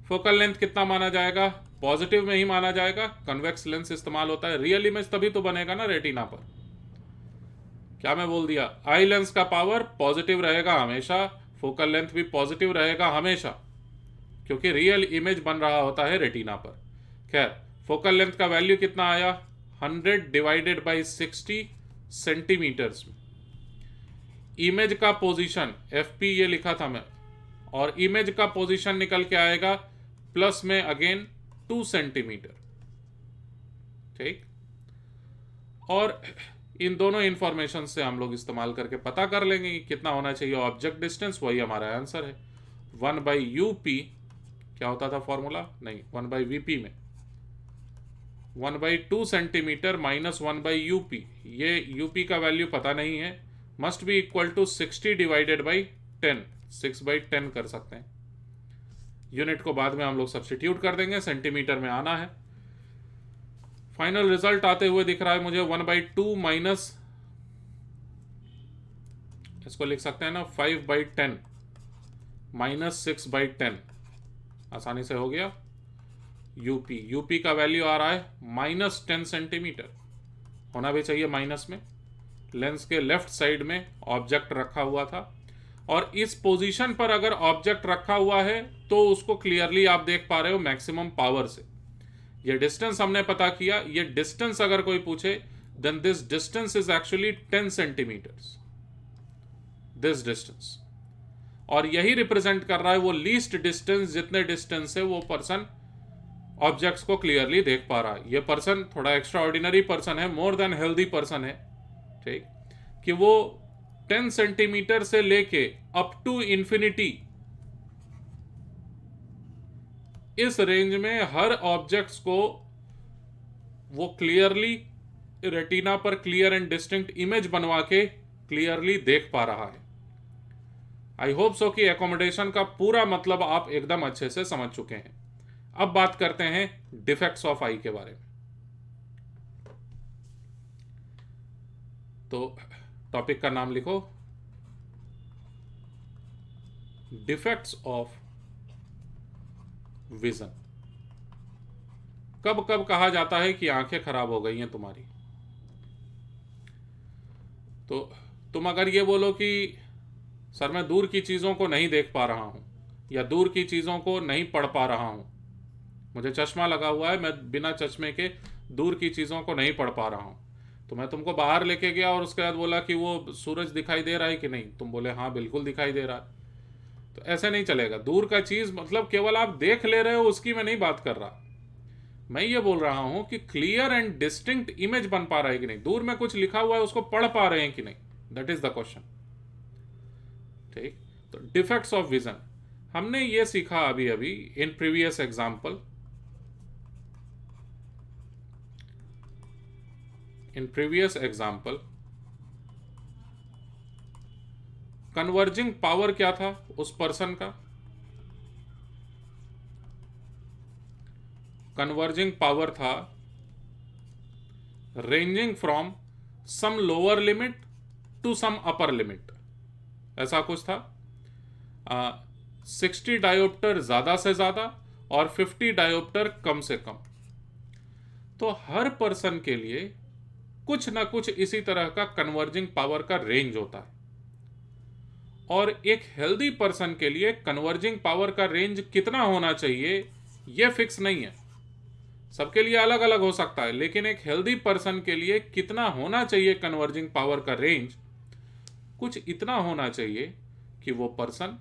फोकल लेंथ कितना माना जाएगा? पॉजिटिव में ही माना जाएगा। कन्वेक्स लेंस इस्तेमाल होता है। रियल इमेज तभी तो बनेगा ना रेटिना पर। क्या मैं बोल दिया? आई लेंस का पावर पॉजिटिव रहेगा हमेशा, फोकल लेंथ भी पॉजिटिव रहेगा हमेशा, क्योंकि रियल इमेज बन रहा होता है रेटिना पर। खैर, फोकल लेंथ का वैल्यू कितना आया? 100 डिवाइडेड बाई 60 सेंटीमीटर्स में। इमेज का पोजीशन एफ पी ये लिखा था मैं, और इमेज का पोजीशन निकल के आएगा प्लस में अगेन 2 सेंटीमीटर। ठीक, और इन दोनों इंफॉर्मेशन से हम लोग इस्तेमाल करके पता कर लेंगे कि कितना होना चाहिए ऑब्जेक्ट डिस्टेंस। वही हमारा आंसर है। 1 बाई यू पी, क्या होता था फॉर्मूला? नहीं, 1 बाई वी पी में 1 by 2 centimetre minus 1 by U P. ये यू पी का वैल्यू पता नहीं है, must be equal to 60 divided by 10। 6 by 10 कर सकते हैं। यूनिट को बाद में हम लोग सब्सटीट्यूट कर देंगे, सेंटीमीटर में आना है। फाइनल रिजल्ट आते हुए दिख रहा है मुझे 1 बाई 2 माइनस, इसको लिख सकते हैं ना 5 बाई 10 माइनस 6 बाई 10। आसानी से हो गया। यूपी, यूपी का वैल्यू आ रहा है -10 सेंटीमीटर। होना भी चाहिए माइनस में। लेंस के लेफ्ट साइड में ऑब्जेक्ट रखा हुआ था, और इस पोजीशन पर अगर ऑब्जेक्ट रखा हुआ है तो उसको क्लियरली आप देख पा रहे हो मैक्सिमम पावर से। ये डिस्टेंस हमने पता किया। ये डिस्टेंस अगर कोई पूछे, then this distance is actually 10 centimetres, this distance. और यही रिप्रेजेंट कर रहा है वो लीस्ट डिस्टेंस, जितने डिस्टेंस से वो पर्सन ऑब्जेक्ट्स को क्लियरली देख पा रहा है। ये पर्सन थोड़ा एक्स्ट्रा ऑर्डिनरी पर्सन है, मोर देन हेल्दी पर्सन है। ठीक, कि वो 10 सेंटीमीटर से लेके अप टू इंफिनिटी, इस रेंज में हर ऑब्जेक्ट्स को वो क्लियरली रेटिना पर क्लियर एंड डिस्टिंक्ट इमेज बनवा के क्लियरली देख पा रहा है। आई होप सो कि एकोमोडेशन का पूरा मतलब आप एकदम अच्छे से समझ चुके हैं। अब बात करते हैं डिफेक्ट्स ऑफ आई के बारे में। तो टॉपिक का नाम लिखो, डिफेक्ट्स ऑफ विजन। कब कब कहा जाता है कि आंखें खराब हो गई हैं तुम्हारी? तो तुम अगर ये बोलो कि सर मैं दूर की चीज़ों को नहीं देख पा रहा हूं, या दूर की चीज़ों को नहीं पढ़ पा रहा हूं, मुझे चश्मा लगा हुआ है, मैं बिना चश्मे के दूर की चीज़ों को नहीं पढ़ पा रहा हूं, तो मैं तुमको बाहर लेके गया और उसके बाद बोला कि वो सूरज दिखाई दे रहा है कि नहीं, तुम बोले हाँ बिल्कुल दिखाई दे रहा है। तो ऐसे नहीं चलेगा। दूर का चीज़ मतलब केवल आप देख ले रहे हो, उसकी मैं नहीं बात कर रहा। मैं ये बोल रहा हूं कि क्लियर एंड डिस्टिंक्ट इमेज बन पा रहा है कि नहीं, दूर में कुछ लिखा हुआ है उसको पढ़ पा रहे हैं कि नहीं, दैट इज द क्वेश्चन। ठीक, तो डिफेक्ट्स ऑफ विजन हमने ये सीखा अभी अभी in previous example. In previous example converging power क्या था उस पर्सन का? कन्वर्जिंग पावर था ranging from some lower limit to some upper limit, ऐसा कुछ था। 60 डायोप्टर ज्यादा से ज्यादा और 50 डायोप्टर कम से कम। तो हर पर्सन के लिए कुछ ना कुछ इसी तरह का कन्वर्जिंग पावर का रेंज होता है, और एक हेल्दी पर्सन के लिए कन्वर्जिंग पावर का रेंज कितना होना चाहिए यह फिक्स नहीं है। सबके लिए अलग अलग हो सकता है, लेकिन एक हेल्दी पर्सन के लिए कितना होना चाहिए कन्वर्जिंग पावर का रेंज, कुछ इतना होना चाहिए कि वो पर्सन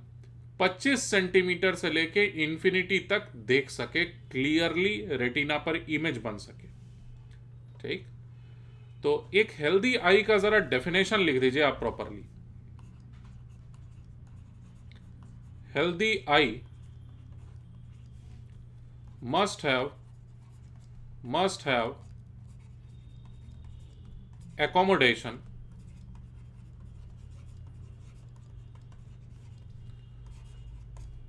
25 सेंटीमीटर से लेके इंफिनिटी तक देख सके, क्लियरली रेटिना पर इमेज बन सके। ठीक, तो एक हेल्दी आई का जरा डेफिनेशन लिख दीजिए आप properly. Healthy I must have accommodation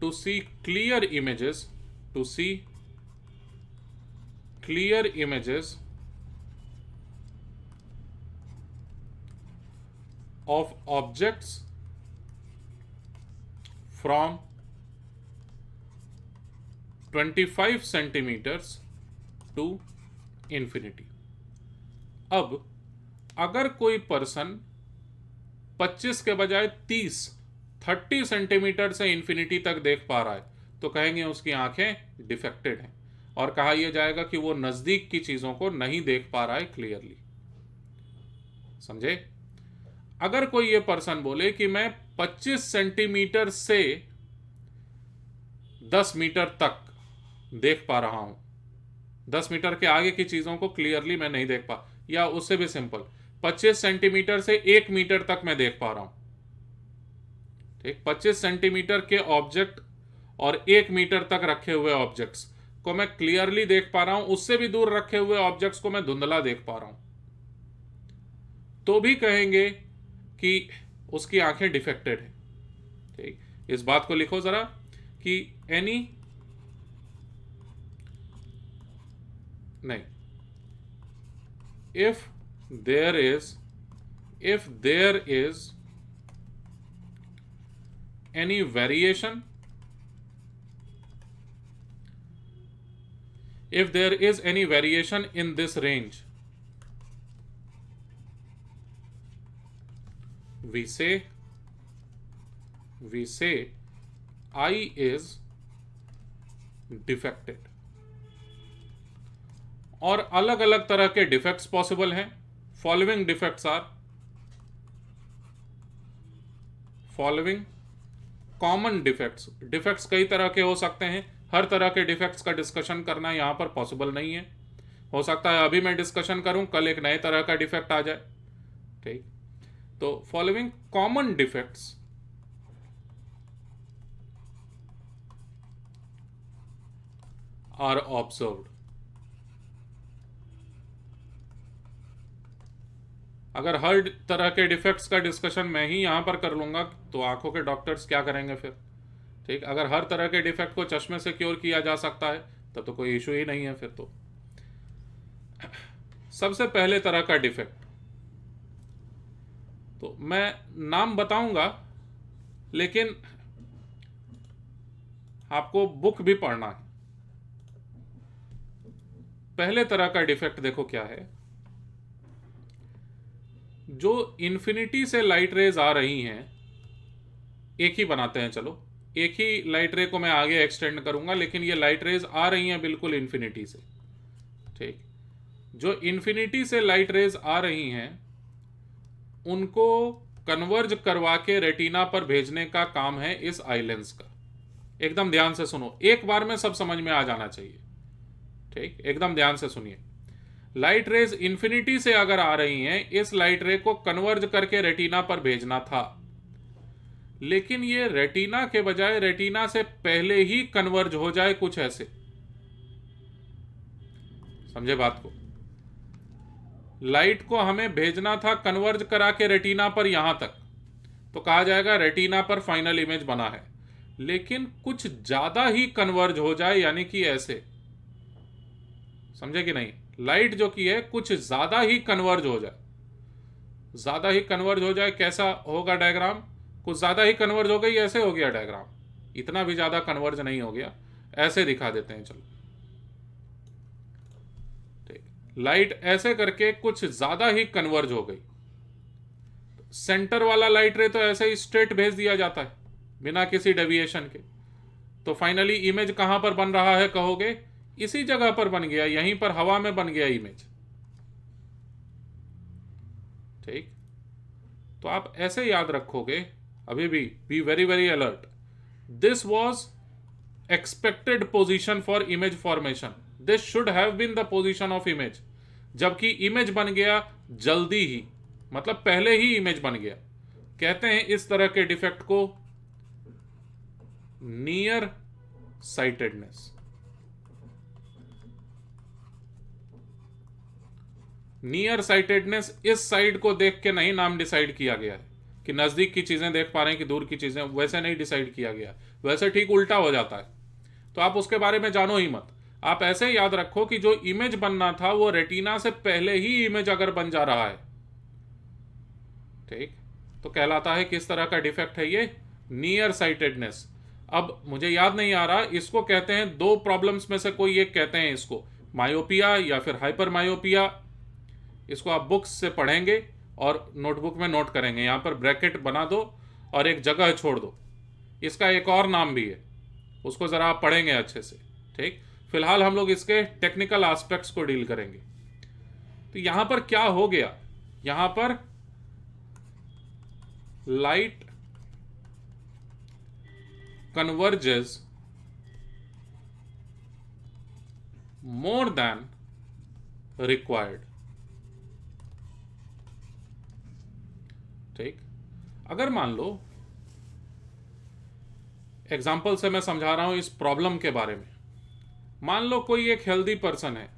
to see clear images, to see clear images of objects from 25 centimetres to infinity. अब अगर कोई पर्सन 25 के बजाय 30 सेंटीमीटर से इंफिनिटी तक देख पा रहा है तो कहेंगे उसकी आंखें डिफेक्टेड हैं, और कहा यह जाएगा कि वो नजदीक की चीजों को नहीं देख पा रहा है क्लियरली। समझे? अगर कोई ये पर्सन बोले कि मैं 25 सेंटीमीटर से 10 मीटर तक देख पा रहा हूं, 10 मीटर के आगे की चीजों को क्लियरली मैं नहीं देख पा, या उससे भी सिंपल 25 सेंटीमीटर से 1 मीटर तक मैं देख पा रहा हूं, ठीक, 25 सेंटीमीटर के ऑब्जेक्ट और 1 मीटर तक रखे हुए ऑब्जेक्ट्स को मैं क्लियरली देख पा रहा हूं, उससे भी दूर रखे हुए ऑब्जेक्ट्स को मैं धुंधला देख पा रहा हूं, तो भी कहेंगे कि उसकी आंखें डिफेक्टेड है। ठीक, इस बात को लिखो जरा कि एनी, नहीं, if there is any variation, if there is any variation in this range, we say eye is defected। और अलग अलग तरह के डिफेक्ट्स पॉसिबल हैं। Following defects are, following common defects. Defects कई तरह के हो सकते हैं, हर तरह के डिफेक्ट्स का डिस्कशन करना यहां पर पॉसिबल नहीं है। हो सकता है अभी मैं डिस्कशन करूं, कल एक नए तरह का डिफेक्ट आ जाए। ठीक, तो following common defects are observed. अगर हर तरह के डिफेक्ट्स का डिस्कशन मैं ही यहां पर कर लूंगा तो आंखों के डॉक्टर्स क्या करेंगे फिर? ठीक, अगर हर तरह के डिफेक्ट को चश्मे से क्योर किया जा सकता है तब तो कोई इशू ही नहीं है फिर तो। सबसे पहले तरह का डिफेक्ट, तो मैं नाम बताऊंगा लेकिन आपको बुक भी पढ़ना है। पहले तरह का डिफेक्ट देखो क्या है। जो इन्फिनिटी से लाइट रेज आ रही हैं, एक ही बनाते हैं, चलो एक ही लाइट रे को मैं आगे एक्सटेंड करूंगा, लेकिन ये लाइट रेज आ रही हैं बिल्कुल इन्फिनिटी से। ठीक, जो इन्फिनिटी से लाइट रेज आ रही हैं उनको कन्वर्ज करवा के रेटिना पर भेजने का काम है इस आई लेंस का। एकदम ध्यान से सुनो, एक बार में सब समझ में आ जाना चाहिए। ठीक, एकदम ध्यान से सुनिए। लाइट रेज इन्फिनिटी से अगर आ रही हैं, इस लाइट रे को कन्वर्ज करके रेटिना पर भेजना था, लेकिन ये रेटिना के बजाय रेटिना से पहले ही कन्वर्ज हो जाए, कुछ ऐसे। समझे बात को? लाइट को हमें भेजना था कन्वर्ज करा के रेटिना पर यहां तक, तो कहा जाएगा रेटिना पर फाइनल इमेज बना है, लेकिन कुछ ज्यादा ही कन्वर्ज हो जाए, यानी कि ऐसे। समझे कि नहीं? लाइट जो की है कुछ ज्यादा ही कन्वर्ज हो जाए, ज्यादा ही कन्वर्ज हो जाए। कैसा होगा डायग्राम? कुछ ज्यादा ही कन्वर्ज हो गई, ऐसे हो गया डायग्राम। इतना भी ज्यादा कन्वर्ज नहीं हो गया, ऐसे दिखा देते हैं। चलो ठीक, लाइट ऐसे करके कुछ ज्यादा ही कन्वर्ज हो गई। सेंटर वाला लाइट रे तो ऐसे ही स्ट्रेट भेज दिया जाता है बिना किसी डेविएशन के, तो फाइनली इमेज कहां पर बन रहा है कहोगे? इसी जगह पर बन गया, यहीं पर हवा में बन गया इमेज। ठीक, तो आप ऐसे याद रखोगे, अभी भी be very very alert. This was expected position for image formation, this should have been the position of image, जबकि इमेज बन गया जल्दी ही, मतलब पहले ही इमेज बन गया। कहते हैं इस तरह के डिफेक्ट को नियर साइटेडनेस। नियर साइटेडनेस, इस साइड को देख के नहीं नाम डिसाइड किया गया है कि नजदीक की चीजें देख पा रहे हैं कि दूर की चीजें, वैसे नहीं डिसाइड किया गया, वैसे ठीक उल्टा हो जाता है। तो आप उसके बारे में जानो ही मत। आप ऐसे याद रखो कि जो इमेज बनना था वो रेटिना से पहले ही इमेज अगर बन जा रहा है, ठीक, तो कहलाता है किस तरह का डिफेक्ट है ये? Near sightedness. अब मुझे याद नहीं आ रहा, इसको कहते हैं, दो प्रॉब्लम्स में से कोई एक कहते हैं इसको, मायोपिया या फिर हाइपर मायोपिया। इसको आप बुक्स से पढ़ेंगे और नोटबुक में नोट करेंगे, यहाँ पर ब्रैकेट बना दो और एक जगह छोड़ दो। इसका एक और नाम भी है, उसको ज़रा आप पढ़ेंगे अच्छे से, ठीक। फिलहाल हम लोग इसके टेक्निकल एस्पेक्ट्स को डील करेंगे। तो यहाँ पर क्या हो गया, यहाँ पर light converges more than required, ठीक। अगर मान लो, एग्जाम्पल से मैं समझा रहा हूं इस प्रॉब्लम के बारे में। मान लो कोई एक हेल्दी पर्सन है,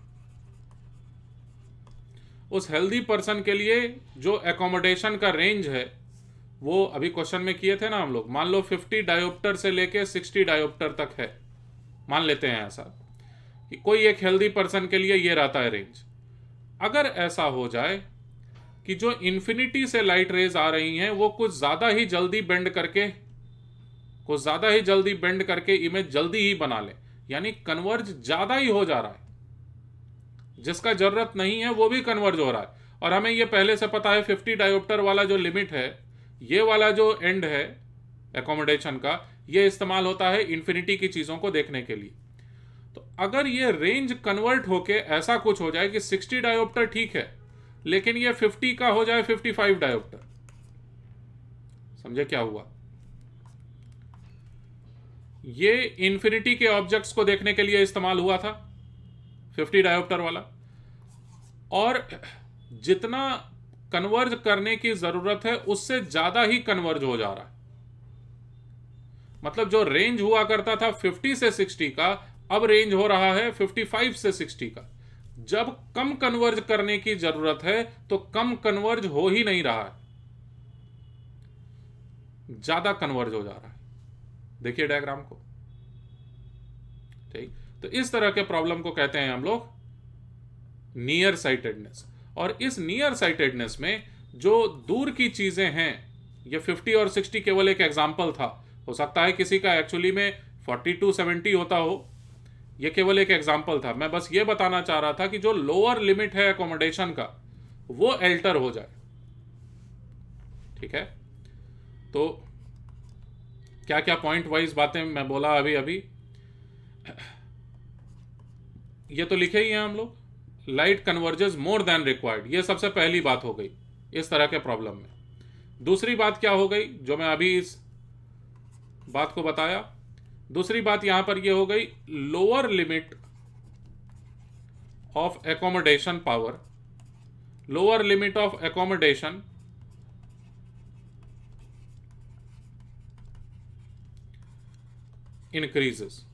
उस हेल्दी पर्सन के लिए जो एकोमोडेशन का रेंज है वो अभी क्वेश्चन में किए थे ना हम लोग, मान लो 50 डायोप्टर से लेके 60 डायोप्टर तक है, मान लेते हैं ऐसा कि कोई एक हेल्दी पर्सन के लिए ये रहता है रेंज। अगर ऐसा हो जाए कि जो इन्फिनिटी से लाइट रेज आ रही हैं वो कुछ ज़्यादा ही जल्दी बेंड करके इमेज जल्दी ही बना ले, यानी कन्वर्ज ज़्यादा ही हो जा रहा है, जिसका जरूरत नहीं है वो भी कन्वर्ज हो रहा है। और हमें ये पहले से पता है 50 डायोप्टर वाला जो लिमिट है, ये वाला जो एंड है एकोमोडेशन का, ये इस्तेमाल होता है इन्फिनिटी की चीज़ों को देखने के लिए। तो अगर ये रेंज कन्वर्ट होके ऐसा कुछ हो जाए कि 60 डायोप्टर ठीक है, लेकिन ये 50 का हो जाए 55 डायोप्टर, समझे क्या हुआ? ये इन्फिनिटी के ऑब्जेक्ट्स को देखने के लिए इस्तेमाल हुआ था 50 डायोप्टर वाला, और जितना कन्वर्ज करने की जरूरत है उससे ज्यादा ही कन्वर्ज हो जा रहा है। मतलब जो रेंज हुआ करता था 50 से 60 का, अब रेंज हो रहा है 55 से 60 का। जब कम कन्वर्ज करने की जरूरत है तो कम कन्वर्ज हो ही नहीं रहा है, ज्यादा कन्वर्ज हो जा रहा है। देखिए डायग्राम को, ठीक। तो इस तरह के प्रॉब्लम को कहते हैं हम लोग नियर साइटेडनेस। और इस नियर साइटेडनेस में जो दूर की चीजें हैं, ये 50 और 60 केवल एक एग्जाम्पल था, हो सकता है किसी का एक्चुअली में 42 70 होता हो, ये केवल एक एग्जाम्पल था। मैं बस ये बताना चाह रहा था कि जो लोअर लिमिट है एकोमोडेशन का वो एल्टर हो जाए, ठीक है। तो क्या क्या पॉइंट वाइज बातें मैं बोला अभी अभी, ये तो लिखे ही हैं हम लोग, light converges more than required, ये सबसे पहली बात हो गई इस तरह के प्रॉब्लम में। दूसरी बात क्या हो गई जो मैं अभी इस बात को बताया, दूसरी बात यहां पर ये हो गई, lower limit of accommodation power, lower limit of accommodation increases.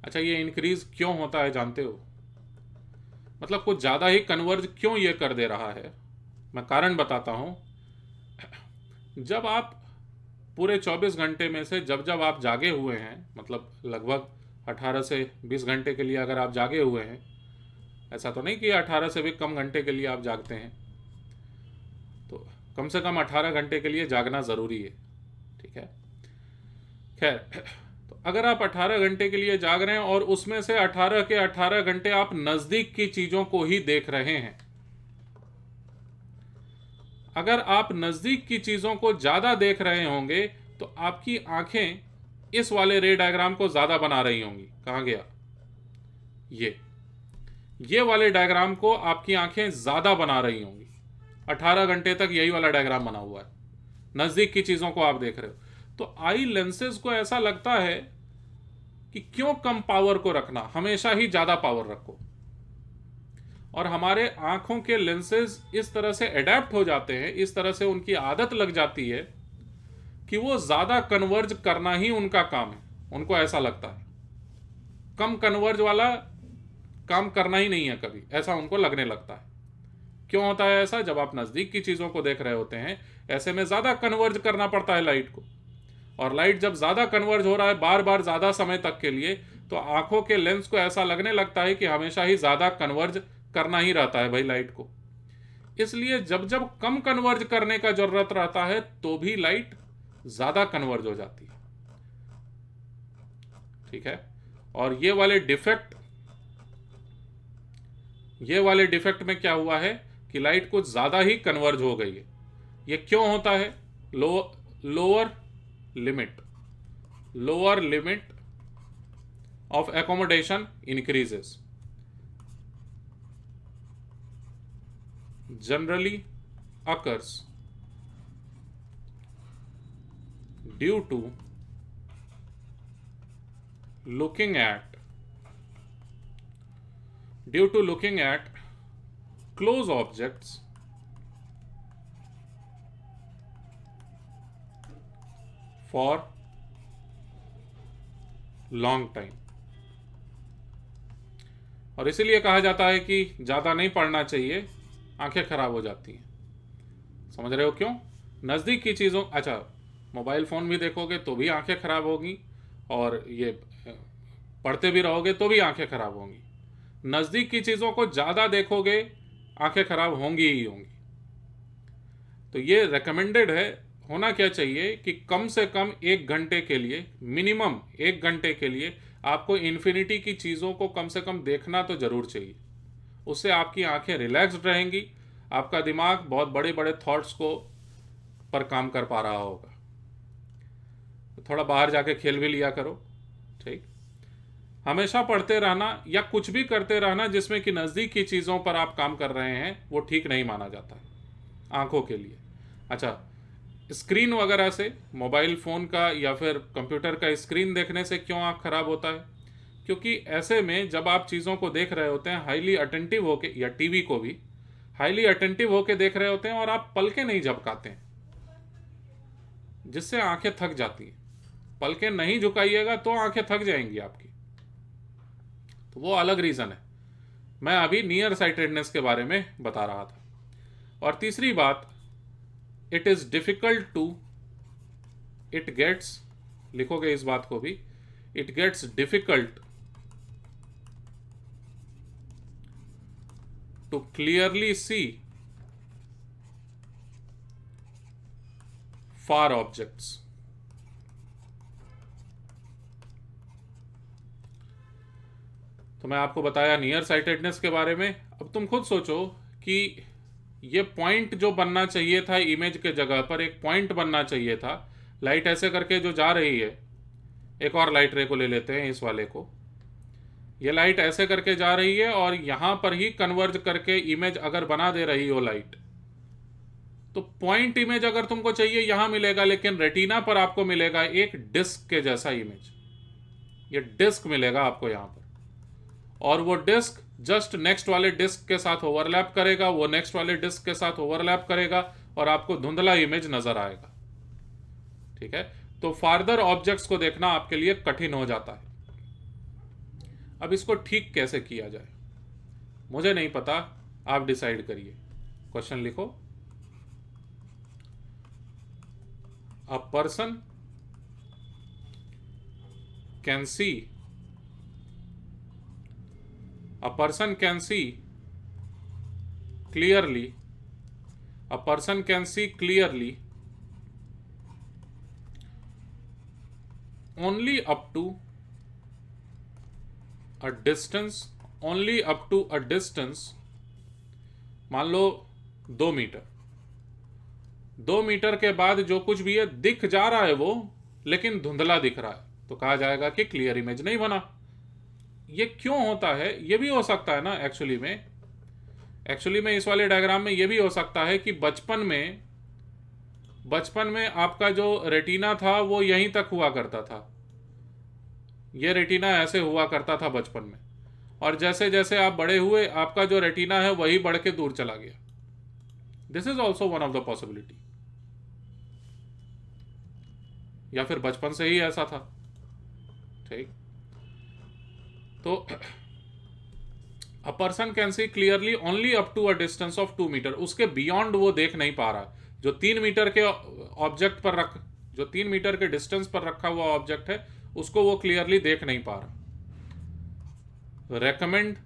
अच्छा, ये इंक्रीज क्यों होता है जानते हो? मतलब कुछ ज़्यादा ही कन्वर्ज क्यों ये कर दे रहा है, मैं कारण बताता हूँ। जब आप पूरे 24 घंटे में से जब जब आप जागे हुए हैं, मतलब लगभग 18 से 20 घंटे के लिए अगर आप जागे हुए हैं, ऐसा तो नहीं कि 18 से भी कम घंटे के लिए आप जागते हैं, तो कम से कम 18 घंटे के लिए जागना ज़रूरी है, ठीक है। खैर, तो अगर आप 18 घंटे के लिए जाग रहे हैं और उसमें से 18 के 18 घंटे आप नज़दीक की चीज़ों को ही देख रहे हैं, अगर आप नज़दीक की चीज़ों को ज़्यादा देख रहे होंगे तो आपकी आंखें इस वाले रे डायग्राम को ज़्यादा बना रही होंगी। कहाँ गया ये वाले डायग्राम को आपकी आंखें ज़्यादा बना रही होंगी। 18 घंटे तक यही वाला डायग्राम बना हुआ है, नज़दीक की चीज़ों को आप देख रहे हो। तो आई लेंसेज को ऐसा लगता है कि क्यों कम पावर को रखना, हमेशा ही ज़्यादा पावर रखो। और हमारे आंखों के लेंसेज इस तरह से अडेप्ट हो जाते हैं, इस तरह से उनकी आदत लग जाती है कि वो ज़्यादा कन्वर्ज करना ही उनका काम है। उनको ऐसा लगता है कम कन्वर्ज वाला काम करना ही नहीं है कभी, ऐसा उनको लगने लगता है। क्यों होता है ऐसा? जब आप नज़दीक की चीज़ों को देख रहे होते हैं, ऐसे में ज़्यादा कन्वर्ज करना पड़ता है लाइट को, और लाइट जब ज़्यादा कन्वर्ज हो रहा है बार बार ज़्यादा समय तक के लिए, तो आंखों के लेंस को ऐसा लगने लगता है कि हमेशा ही ज़्यादा कन्वर्ज करना ही रहता है भाई लाइट को। इसलिए जब जब कम कन्वर्ज करने का जरूरत रहता है तो भी लाइट ज्यादा कन्वर्ज हो जाती है। ठीक है, और ये वाले डिफेक्ट में क्या हुआ है कि लाइट कुछ ज्यादा ही कन्वर्ज हो गई है। ये क्यों होता है? Lower limit lower limit of accommodation increases, generally occurs due to looking at close objects for long time। और इसीलिए कहा जाता है कि ज्यादा नहीं पढ़ना चाहिए, आंखें खराब हो जाती हैं। समझ रहे हो क्यों? नज़दीक की चीज़ों, अच्छा मोबाइल फ़ोन भी देखोगे तो भी आंखें खराब होगी, और ये पढ़ते भी रहोगे तो भी आंखें खराब होंगी। नज़दीक की चीज़ों को ज़्यादा देखोगे, आंखें खराब होंगी ही होंगी। तो ये रेकमेंडेड है। होना क्या चाहिए कि कम से कम 1 घंटे के लिए, मिनिमम 1 घंटे के लिए आपको इन्फिनिटी की चीज़ों को कम से कम देखना तो ज़रूर चाहिए। उससे आपकी आंखें रिलैक्स्ड रहेंगी, आपका दिमाग बहुत बड़े बड़े थॉट्स को पर काम कर पा रहा होगा। तो थोड़ा बाहर जाके खेल भी लिया करो। ठीक, हमेशा पढ़ते रहना या कुछ भी करते रहना जिसमें कि नज़दीक की चीज़ों पर आप काम कर रहे हैं, वो ठीक नहीं माना जाता है आंखों के लिए। अच्छा, स्क्रीन वगैरह से, मोबाइल फ़ोन का या फिर कंप्यूटर का स्क्रीन देखने से क्यों आंख खराब होता है? क्योंकि ऐसे में जब आप चीज़ों को देख रहे होते हैं हाईली अटेंटिव होके, या टीवी को भी हाईली अटेंटिव होके देख रहे होते हैं, और आप पलकें नहीं झपकाते हैं, जिससे आंखें थक जाती हैं। पलकें नहीं झुकाइएगा तो आंखें थक जाएंगी आपकी। तो वो अलग रीज़न है। मैं अभी नियर साइटेडनेस के बारे में बता रहा था। और तीसरी बात, it is difficult to, it gets, लिखोगे इस बात को भी, it gets difficult to clearly see far objects। तो मैं आपको बताया नियर साइटेडनेस के बारे में। अब तुम खुद सोचो कि ये पॉइंट जो बनना चाहिए था इमेज के जगह पर, एक पॉइंट बनना चाहिए था, लाइट ऐसे करके जो जा रही है, एक और लाइट रे को ले लेते हैं, इस वाले को, ये लाइट ऐसे करके जा रही है और यहां पर ही कन्वर्ज करके इमेज अगर बना दे रही हो लाइट, तो पॉइंट इमेज अगर तुमको चाहिए यहां मिलेगा, लेकिन रेटिना पर आपको मिलेगा एक डिस्क के जैसा इमेज। ये डिस्क मिलेगा आपको यहां पर, और वो डिस्क जस्ट नेक्स्ट वाले डिस्क के साथ ओवरलैप करेगा, वो नेक्स्ट वाले डिस्क के साथ ओवरलैप करेगा, और आपको धुंधला इमेज नजर आएगा। ठीक है, तो फार्दर ऑब्जेक्ट्स को देखना आपके लिए कठिन हो जाता है। अब इसको ठीक कैसे किया जाए मुझे नहीं पता, आप डिसाइड करिए। क्वेश्चन लिखो, अ person can C, a person can see clearly, a person can see clearly only up to a distance, only up to a distance, मान लो 2 मीटर। 2 मीटर के बाद जो कुछ भी है दिख जा रहा है वो, लेकिन धुंधला दिख रहा है, तो कहा जाएगा कि क्लियर इमेज नहीं बना। ये क्यों होता है? ये भी हो सकता है ना, एक्चुअली में इस वाले डायग्राम में ये भी हो सकता है कि बचपन में आपका जो रेटिना था वो यहीं तक हुआ करता था, ये रेटिना ऐसे हुआ करता था बचपन में, और जैसे जैसे आप बड़े हुए आपका जो रेटिना है वही बढ़ के दूर चला गया। This is also one of the possibility. या फिर बचपन से ही ऐसा था। ठीक, तो a person can see clearly only up to a distance of 2 metre, उसके बियॉन्ड वो देख नहीं पा रहा। जो 3 मीटर के ऑब्जेक्ट पर जो 3 मीटर के डिस्टेंस पर रखा हुआ ऑब्जेक्ट है उसको वो क्लियरली देख नहीं पा रहा। recommend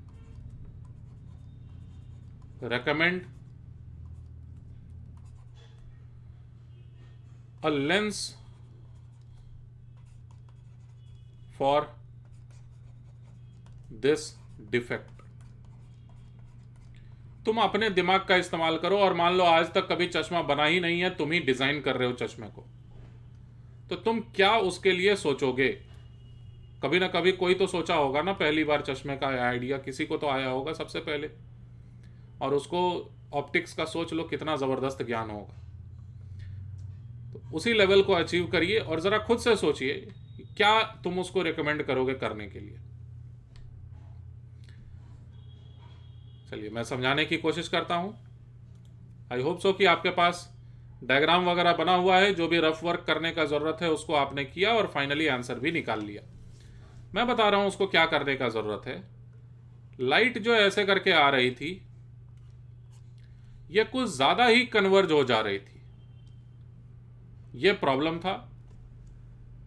a lens for this defect. तुम अपने दिमाग का इस्तेमाल करो और मान लो आज तक कभी चश्मा बना ही नहीं है, तुम ही डिजाइन कर रहे हो चश्मे को, तो तुम क्या उसके लिए सोचोगे? कभी ना कभी कोई तो सोचा होगा ना, पहली बार चश्मे का आइडिया किसी को तो आया होगा सबसे पहले, और उसको ऑप्टिक्स का सोच लो कितना जबरदस्त ज्ञान होगा। तो उसी लेवल को अचीव करिए और जरा खुद से सोचिए क्या तुम उसको रिकमेंड करोगे करने के लिए। चलिए मैं समझाने की कोशिश करता हूं। आई होप सो कि आपके पास डायग्राम वगैरह बना हुआ है, जो भी रफ वर्क करने का जरूरत है उसको आपने किया और फाइनली आंसर भी निकाल लिया। मैं बता रहा हूं उसको क्या करने का जरूरत है। लाइट जो ऐसे करके आ रही थी, यह कुछ ज्यादा ही कन्वर्ज हो जा रही थी, यह प्रॉब्लम था।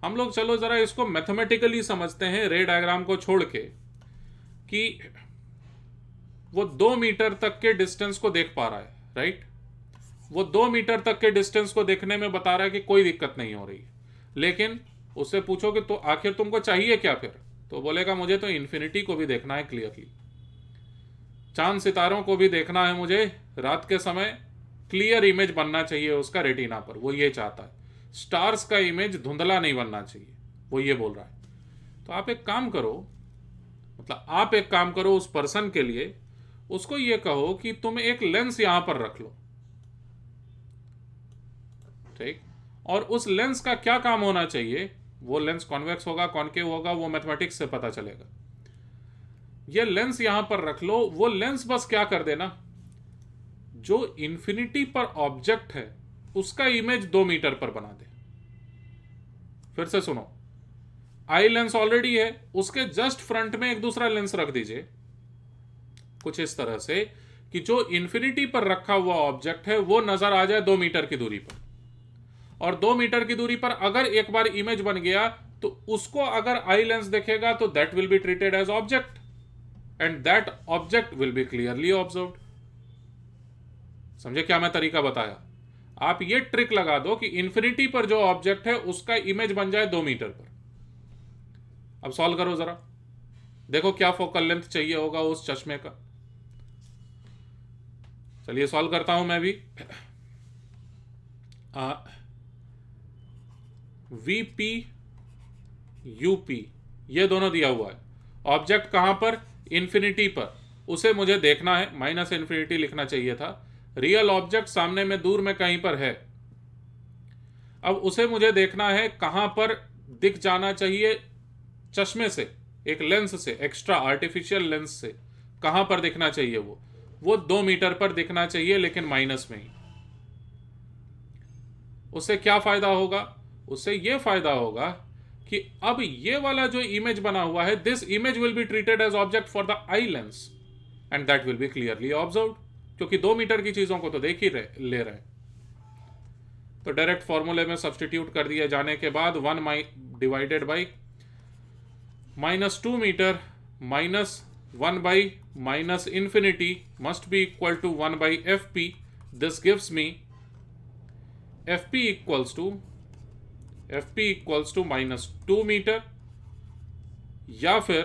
हम लोग चलो जरा इसको मैथमेटिकली समझते हैं, रे डायग्राम को छोड़ के, कि वो 2 मीटर तक के डिस्टेंस को देख पा रहा है, राइट? वो 2 मीटर तक के डिस्टेंस को देखने में बता रहा है कि कोई दिक्कत नहीं हो रही है, लेकिन उससे पूछोगे तो आखिर तुमको चाहिए क्या फिर, तो बोलेगा मुझे तो इन्फिनिटी को भी देखना है क्लियरली, चांद सितारों को भी देखना है मुझे, रात के समय क्लियर इमेज बनना चाहिए उसका रेटिना पर, वो ये चाहता है। स्टार्स का इमेज धुंधला नहीं बनना चाहिए, वो ये बोल रहा है। तो आप एक काम करो, मतलब आप एक काम करो, उस पर्सन के लिए उसको ये कहो कि तुम एक लेंस यहां पर रख लो, ठीक? और उस लेंस का क्या काम होना चाहिए, वो लेंस कॉन्वेक्स होगा कॉनकेव होगा, वो मैथमेटिक्स से पता चलेगा। ये लेंस यहां पर रख लो, वो लेंस बस क्या कर देना, जो इंफिनिटी पर ऑब्जेक्ट है उसका इमेज 2 मीटर पर बना दे। फिर से सुनो, आई लेंस ऑलरेडी है, उसके जस्ट फ्रंट में एक दूसरा लेंस रख दीजिए, कुछ इस तरह से कि जो इंफिनिटी पर रखा हुआ ऑब्जेक्ट है वो नजर आ जाए 2 मीटर की दूरी पर। और 2 मीटर की दूरी पर अगर एक बार इमेज बन गया तो उसको अगर आई लेंस देखेगा तो that will be treated as object and that object will be clearly observed. समझे क्या मैं तरीका बताया? आप ये ट्रिक लगा दो कि इंफिनिटी पर जो ऑब्जेक्ट है उसका इमेज बन जाए 2 मीटर पर। अब सॉल्व करो जरा, देखो क्या फोकल लेंथ चाहिए होगा उस चश्मे का। चलिए सॉल्व करता हूं मैं भी। वीपी यूपी ये दोनों दिया हुआ है, ऑब्जेक्ट कहां पर, इंफिनिटी पर, उसे मुझे देखना है, माइनस इंफिनिटी लिखना चाहिए था। रियल ऑब्जेक्ट सामने में दूर में कहीं पर है, अब उसे मुझे देखना है कहां पर दिख जाना चाहिए चश्मे से, एक लेंस से, एक्स्ट्रा आर्टिफिशियल लेंस से कहां पर दिखना चाहिए, वो 2 मीटर पर दिखना चाहिए, लेकिन माइनस में ही। उससे क्या फायदा होगा? उससे यह फायदा होगा कि अब ये वाला जो इमेज बना हुआ है, this image will be treated as object for the eye lens and that will be clearly observed, क्योंकि 2 मीटर की चीजों को तो देख ही ले रहे हैं। तो डायरेक्ट फॉर्मूले में सब्सटीट्यूट कर दिए जाने के बाद 1 divided by -2 metre minus 1 by minus infinity must be equal to 1 by F P. This gives me F P equals to -2 metre, या फिर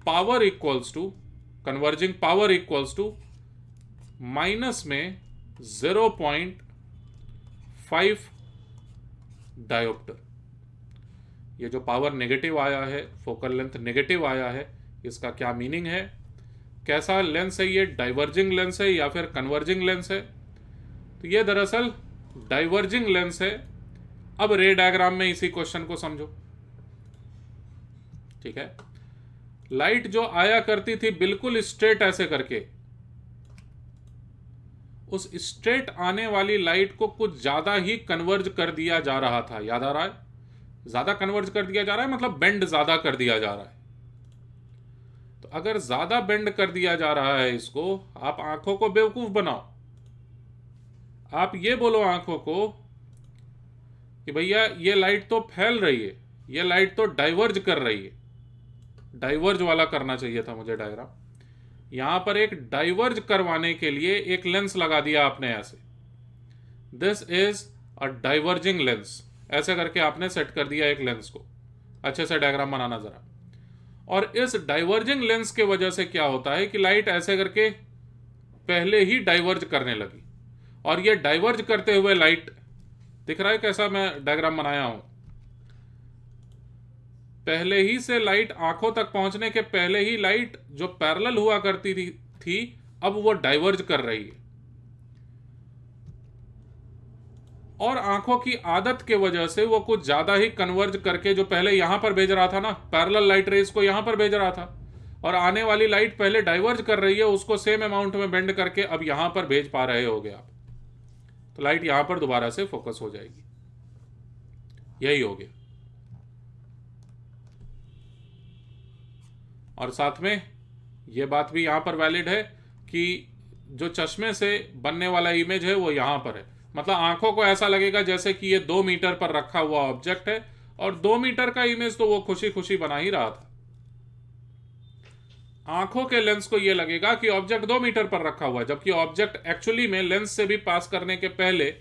power equals to, converging power equals to minus में 0.5 dioptre. ये जो power negative आया है, focal length negative आया है, इसका क्या मीनिंग है? कैसा लेंस है ये, डाइवर्जिंग लेंस है या फिर कन्वर्जिंग लेंस है? तो ये दरअसल डाइवर्जिंग लेंस है। अब रे डायग्राम में इसी क्वेश्चन को समझो, ठीक है? लाइट जो आया करती थी बिल्कुल स्ट्रेट ऐसे करके, उस स्ट्रेट आने वाली लाइट को कुछ ज्यादा ही कन्वर्ज कर दिया जा रहा था, याद आ रहा है? ज्यादा कन्वर्ज कर दिया जा रहा है मतलब बेंड ज्यादा कर दिया जा रहा है। तो अगर ज्यादा बेंड कर दिया जा रहा है इसको, आप आंखों को बेवकूफ बनाओ, आप ये बोलो आंखों को कि भैया ये लाइट तो फैल रही है, ये लाइट तो डाइवर्ज कर रही है। डाइवर्ज वाला करना चाहिए था मुझे डायग्राम। यहां पर एक डाइवर्ज करवाने के लिए एक लेंस लगा दिया आपने ऐसे, दिस इज डाइवर्जिंग लेंस, ऐसे करके आपने सेट कर दिया एक लेंस को। अच्छे से डायग्राम बनाना जरा। और इस डाइवर्जिंग लेंस के वजह से क्या होता है कि लाइट ऐसे करके पहले ही डाइवर्ज करने लगी, और ये डाइवर्ज करते हुए लाइट, दिख रहा है कैसा मैं डायग्राम बनाया हूं, पहले ही से लाइट आंखों तक पहुंचने के पहले ही लाइट जो पैरेलल हुआ करती थी अब वो डाइवर्ज कर रही है। और आंखों की आदत के वजह से वो कुछ ज्यादा ही कन्वर्ज करके, जो पहले यहां पर भेज रहा था ना, पैरेलल लाइट रेज को यहां पर भेज रहा था, और आने वाली लाइट पहले डाइवर्ज कर रही है, उसको सेम अमाउंट में बेंड करके अब यहां पर भेज पा रहे होगे आप। तो लाइट यहां पर दोबारा से फोकस हो जाएगी। यही हो गया। और साथ में ये बात भी यहां पर वैलिड है कि जो चश्मे से बनने वाला इमेज है वो यहां पर है। मतलब आंखों को ऐसा लगेगा जैसे कि ये 2 मीटर पर रखा हुआ ऑब्जेक्ट है, और 2 मीटर का इमेज तो वो खुशी खुशी बना ही रहा था। आंखों के लेंस को ये लगेगा कि ऑब्जेक्ट 2 मीटर पर रखा हुआ है, जबकि ऑब्जेक्ट एक्चुअली में लेंस से भी पास करने के पहले,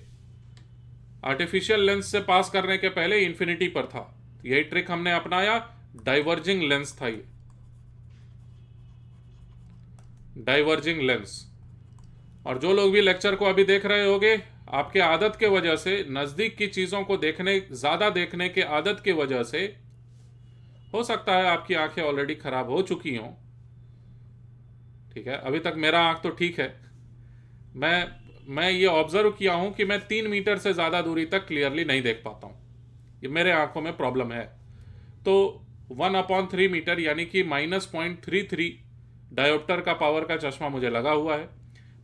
आर्टिफिशियल लेंस से पास करने के पहले इंफिनिटी पर था। यही ट्रिक हमने अपनाया, डाइवर्जिंग लेंस था ये, डाइवर्जिंग लेंस। और जो लोग भी लेक्चर को अभी देख रहे होंगे, आपके आदत के वजह से, नजदीक की चीजों को देखने, ज्यादा देखने के आदत की वजह से, हो सकता है आपकी आंखें ऑलरेडी खराब हो चुकी हों। ठीक है, अभी तक मेरा आंख तो ठीक है। मैं ये ऑब्जर्व किया हूं कि मैं 3 मीटर से ज्यादा दूरी तक क्लियरली नहीं देख पाता हूं, ये मेरे आंखों में प्रॉब्लम है। तो 1/3 मीटर यानी कि -0.33 डायोप्टर का पावर का चश्मा मुझे लगा हुआ है।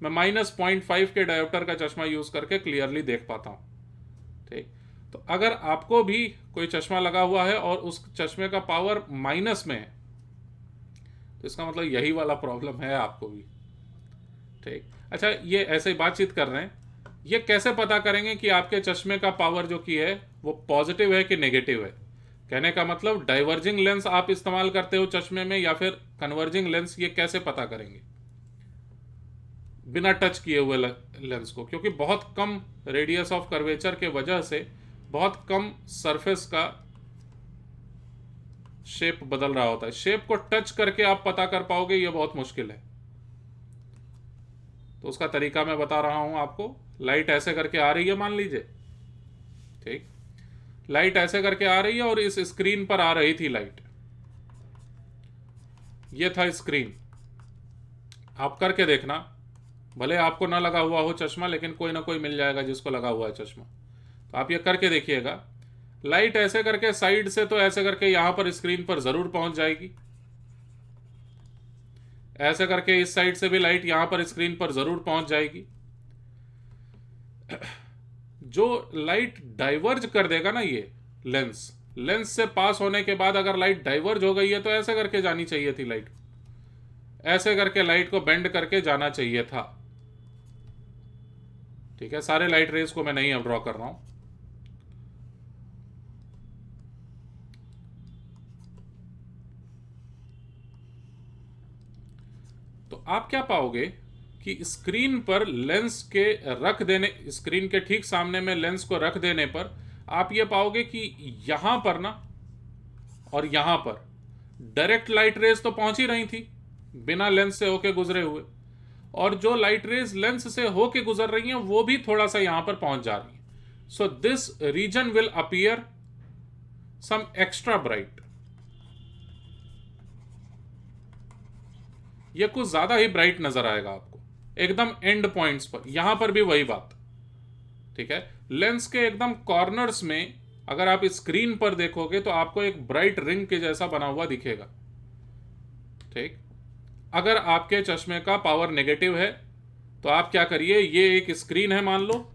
मैं -0.5 के डायोप्टर का चश्मा यूज करके क्लियरली देख पाता हूं। ठीक, तो अगर आपको भी कोई चश्मा लगा हुआ है और उस चश्मे का पावर माइनस में है, तो इसका मतलब यही वाला प्रॉब्लम है आपको भी। ठीक, अच्छा, ये ऐसे ही बातचीत कर रहे हैं, ये कैसे पता करेंगे कि आपके चश्मे का पावर जो की है वो पॉजिटिव है कि नेगेटिव है? कहने का मतलब डाइवर्जिंग लेंस आप इस्तेमाल करते हो चश्मे में या फिर कन्वर्जिंग लेंस, ये कैसे पता करेंगे बिना टच किए हुए लेंस को? क्योंकि बहुत कम रेडियस ऑफ कर्वेचर के वजह से बहुत कम सरफेस का शेप बदल रहा होता है। शेप को टच करके आप पता कर पाओगे, ये बहुत मुश्किल है। तो उसका तरीका मैं बता रहा हूं आपको। लाइट ऐसे करके आ रही है, मान लीजिए, ठीक, लाइट ऐसे करके आ रही है और इस स्क्रीन पर आ रही थी लाइट, ये था स्क्रीन। आप करके देखना, भले आपको ना लगा हुआ हो चश्मा, लेकिन कोई ना कोई मिल जाएगा जिसको लगा हुआ है चश्मा। तो आप ये करके देखिएगा, लाइट ऐसे करके साइड से तो ऐसे करके यहां पर स्क्रीन पर जरूर पहुंच जाएगी, ऐसे करके इस साइड से भी लाइट यहां पर स्क्रीन पर जरूर पहुंच जाएगी। जो लाइट डाइवर्ज कर देगा ना, ये लेंस से पास होने के बाद अगर लाइट डाइवर्ज हो गई है तो ऐसे करके जानी चाहिए थी लाइट, ऐसे करके लाइट को बेंड करके जाना चाहिए था। ठीक है, सारे लाइट रेज को मैं नहीं अब ड्रॉ कर रहा हूं। तो आप क्या पाओगे कि स्क्रीन पर लेंस के रख देने, स्क्रीन के ठीक सामने में लेंस को रख देने पर आप ये पाओगे कि यहां पर ना और यहां पर डायरेक्ट लाइट रेज तो पहुंच ही रही थी बिना लेंस से होके गुजरे हुए, और जो लाइट रेज लेंस से होके गुजर रही हैं वो भी थोड़ा सा यहां पर पहुंच जा रही है। So this region will appear some extra bright, यह कुछ ज्यादा ही ब्राइट नजर आएगा आपको एकदम एंड पॉइंट्स पर। यहां पर भी वही बात, ठीक है, लेंस के एकदम कॉर्नर्स में अगर आप स्क्रीन पर देखोगे तो आपको एक ब्राइट रिंग के जैसा बना हुआ दिखेगा। ठीक, अगर आपके चश्मे का पावर नेगेटिव है तो आप क्या करिए, ये एक स्क्रीन है मान लो,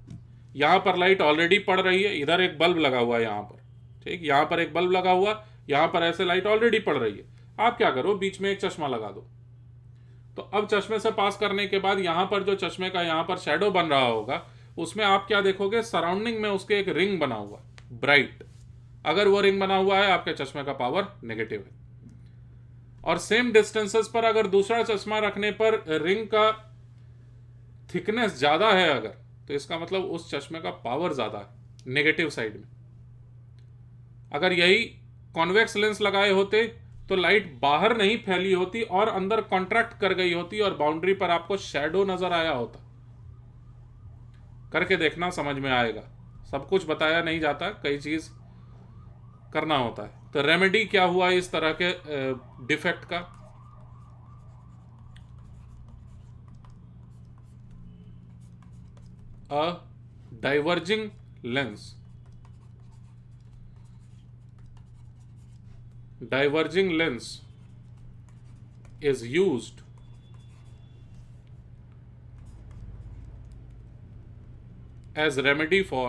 यहां पर लाइट ऑलरेडी पड़ रही है, इधर एक बल्ब लगा हुआ है यहां पर, ठीक, यहां पर एक बल्ब लगा हुआ, यहां पर ऐसे लाइट ऑलरेडी पड़ रही है। आप क्या करो, बीच में एक चश्मा लगा दो। तो अब चश्मे से पास करने के बाद यहां पर जो चश्मे का यहां पर शैडो बन रहा होगा, उसमें आप क्या देखोगे, सराउंडिंग में उसके एक रिंग बना हुआ ब्राइट। अगर वो रिंग बना हुआ है, आपके चश्मे का पावर नेगेटिव है। और सेम डिस्टेंसेस पर अगर दूसरा चश्मा रखने पर रिंग का थिकनेस ज्यादा है अगर, तो इसका मतलब उस चश्मे का पावर ज्यादा है। नेगेटिव साइड में। अगर यही कॉन्वेक्स लेंस लगाए होते तो लाइट बाहर नहीं फैली होती और अंदर कॉन्ट्रैक्ट कर गई होती और बाउंड्री पर आपको शैडो नजर आया होता। करके देखना, समझ में आएगा। सब कुछ बताया नहीं जाता, कई चीज करना होता है। तो रेमेडी क्या हुआ इस तरह के डिफेक्ट का? अ diverging lens, diverging lens is used as remedy for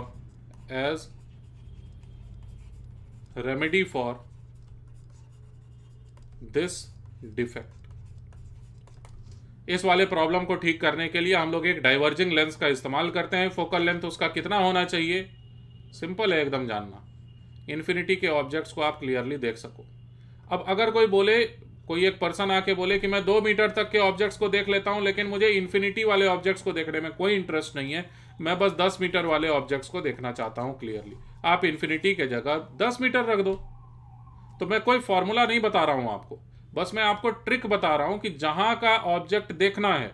this defect। इस वाले प्रॉब्लम को ठीक करने के लिए हम लोग एक डाइवर्जिंग लेंस का इस्तेमाल करते हैं। फोकल लेंथ उसका कितना होना चाहिए? सिंपल है एकदम जानना, इन्फिनिटी के ऑब्जेक्ट्स को आप क्लियरली देख सको। अब अगर कोई एक पर्सन आके बोले कि मैं 2 मीटर तक के ऑब्जेक्ट्स को देख लेता हूं, लेकिन मुझे इन्फिनिटी वाले ऑब्जेक्ट्स को देखने में कोई इंटरेस्ट नहीं है, मैं बस 10 मीटर वाले ऑब्जेक्ट्स को देखना चाहता हूं क्लियरली, आप इन्फिनिटी के जगह 10 मीटर रख दो। तो मैं कोई फॉर्मूला नहीं बता रहा हूं आपको, बस मैं आपको ट्रिक बता रहा हूं कि जहां का ऑब्जेक्ट देखना है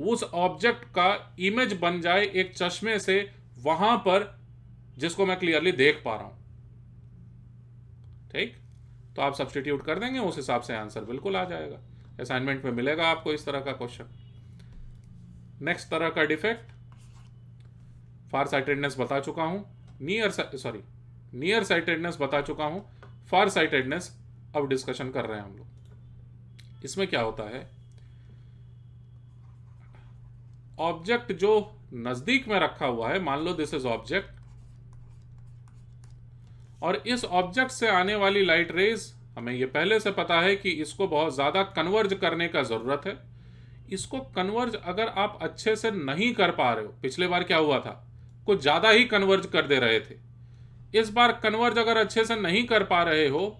उस ऑब्जेक्ट का इमेज बन जाए एक चश्मे से वहां पर, जिसको मैं क्लियरली देख पा रहा हूं। ठीक, तो आप सब्स्टिट्यूट कर देंगे, उस हिसाब से आंसर बिल्कुल आ जाएगा। असाइनमेंट में मिलेगा आपको इस तरह का क्वेश्चन। नेक्स्ट तरह का डिफेक्ट, फार साइटेडनेस बता चुका हूं, नियर साइटेडनेस बता चुका हूं, फार साइटेडनेस अब डिस्कशन कर रहे हैं हम लोग। इसमें क्या होता है, ऑब्जेक्ट जो नजदीक में रखा हुआ है, मान लो दिस इज ऑब्जेक्ट, और इस ऑब्जेक्ट से आने वाली लाइट रेज, हमें यह पहले से पता है कि इसको बहुत ज्यादा कन्वर्ज करने का जरूरत है। इसको कन्वर्ज अगर आप अच्छे से नहीं कर पा रहे हो, पिछले बार क्या हुआ था, कुछ ज्यादा ही कन्वर्ज कर दे रहे थे, इस बार कन्वर्ज अगर अच्छे से नहीं कर पा रहे हो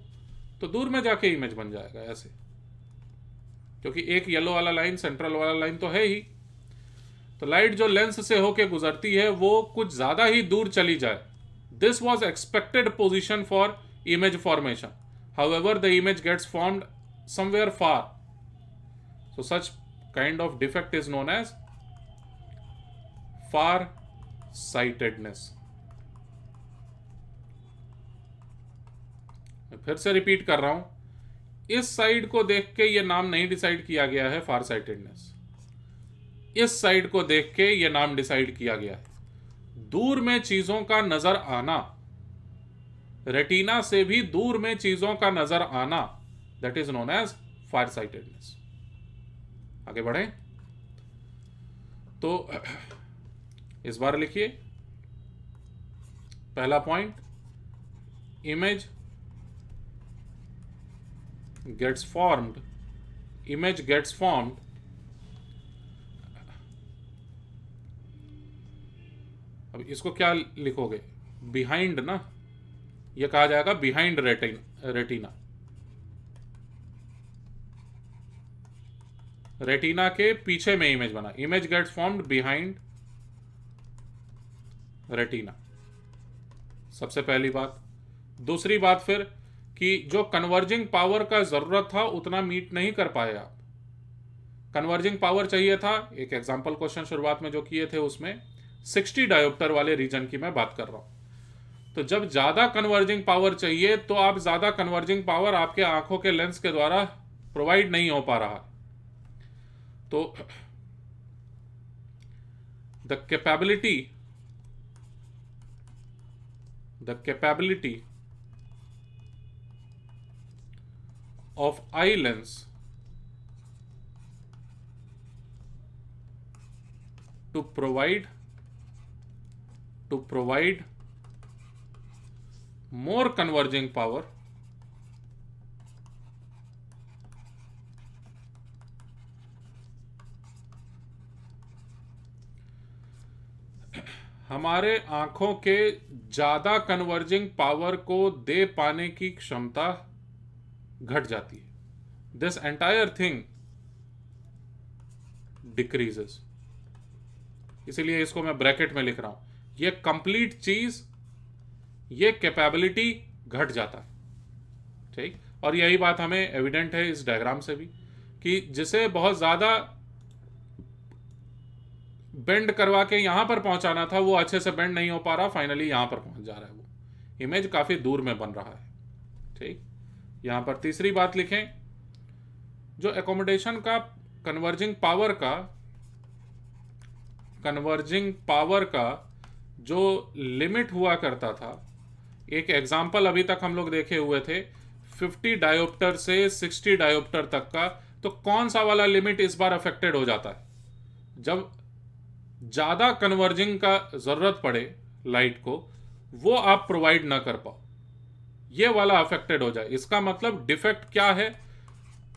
तो दूर में जाके इमेज बन जाएगा ऐसे, क्योंकि एक येलो वाला लाइन, सेंट्रल वाला लाइन तो है ही। तो लाइट जो लेंस से होके गुजरती है वो कुछ ज्यादा ही दूर चली जाए। This was expected position for image formation. However, the image gets formed somewhere far. So such kind of defect is known as far-sightedness. मैं फिर से रिपीट कर रहा हूं, इस साइड को देख के ये नाम नहीं डिसाइड किया गया है फार साइटेडनेस, इस साइड को देख के ये नाम डिसाइड किया गया है। दूर में चीजों का नजर आना, रेटिना से भी दूर में चीजों का नजर आना, that is known as far sightedness. आगे बढ़े तो इस बार लिखिए पहला point, image gets formed, image gets formed अब इसको क्या लिखोगे, बिहाइंड ना, ये कहा जाएगा बिहाइंड रेटिना, रेटिना के पीछे में इमेज बना, image gets formed behind retina, सबसे पहली बात। दूसरी बात फिर कि जो कन्वर्जिंग पावर का जरूरत था उतना मीट नहीं कर पाए आप। कन्वर्जिंग पावर चाहिए था, एक एग्जांपल क्वेश्चन शुरुआत में जो किए थे उसमें 60 डायोप्टर वाले रीजन की मैं बात कर रहा हूं। तो जब ज्यादा कन्वर्जिंग पावर चाहिए तो आप ज्यादा कन्वर्जिंग पावर आपके आंखों के लेंस के द्वारा प्रोवाइड नहीं हो पा रहा। तो the capability of eye lens to provide more converging power हमारे आंखों के ज्यादा कन्वर्जिंग पावर को दे पाने की क्षमता घट जाती है। दिस एंटायर थिंग डिक्रीजेस, इसीलिए इसको मैं ब्रैकेट में लिख रहा हूं। ये कंप्लीट चीज ये कैपेबिलिटी घट जाता है। ठीक, और यही बात हमें एविडेंट है इस डायग्राम से भी कि जिसे बहुत ज़्यादा बेंड करवा के यहाँ पर पहुँचाना था वो अच्छे से बेंड नहीं हो पा रहा, फाइनली यहाँ पर पहुँच जा रहा है, वो इमेज काफ़ी दूर में बन रहा है। ठीक, यहाँ पर तीसरी बात लिखें, जो एकोमोडेशन का कन्वर्जिंग पावर का जो लिमिट हुआ करता था, एक एग्जाम्पल अभी तक हम लोग देखे हुए थे 50 डायोप्टर से 60 डायोप्टर तक का। तो कौन सा वाला लिमिट इस बार अफेक्टेड हो जाता है? जब ज़्यादा कन्वर्जिंग का ज़रूरत पड़े लाइट को, वो आप प्रोवाइड ना कर पाओ, ये वाला अफेक्टेड हो जाए। इसका मतलब डिफेक्ट क्या है?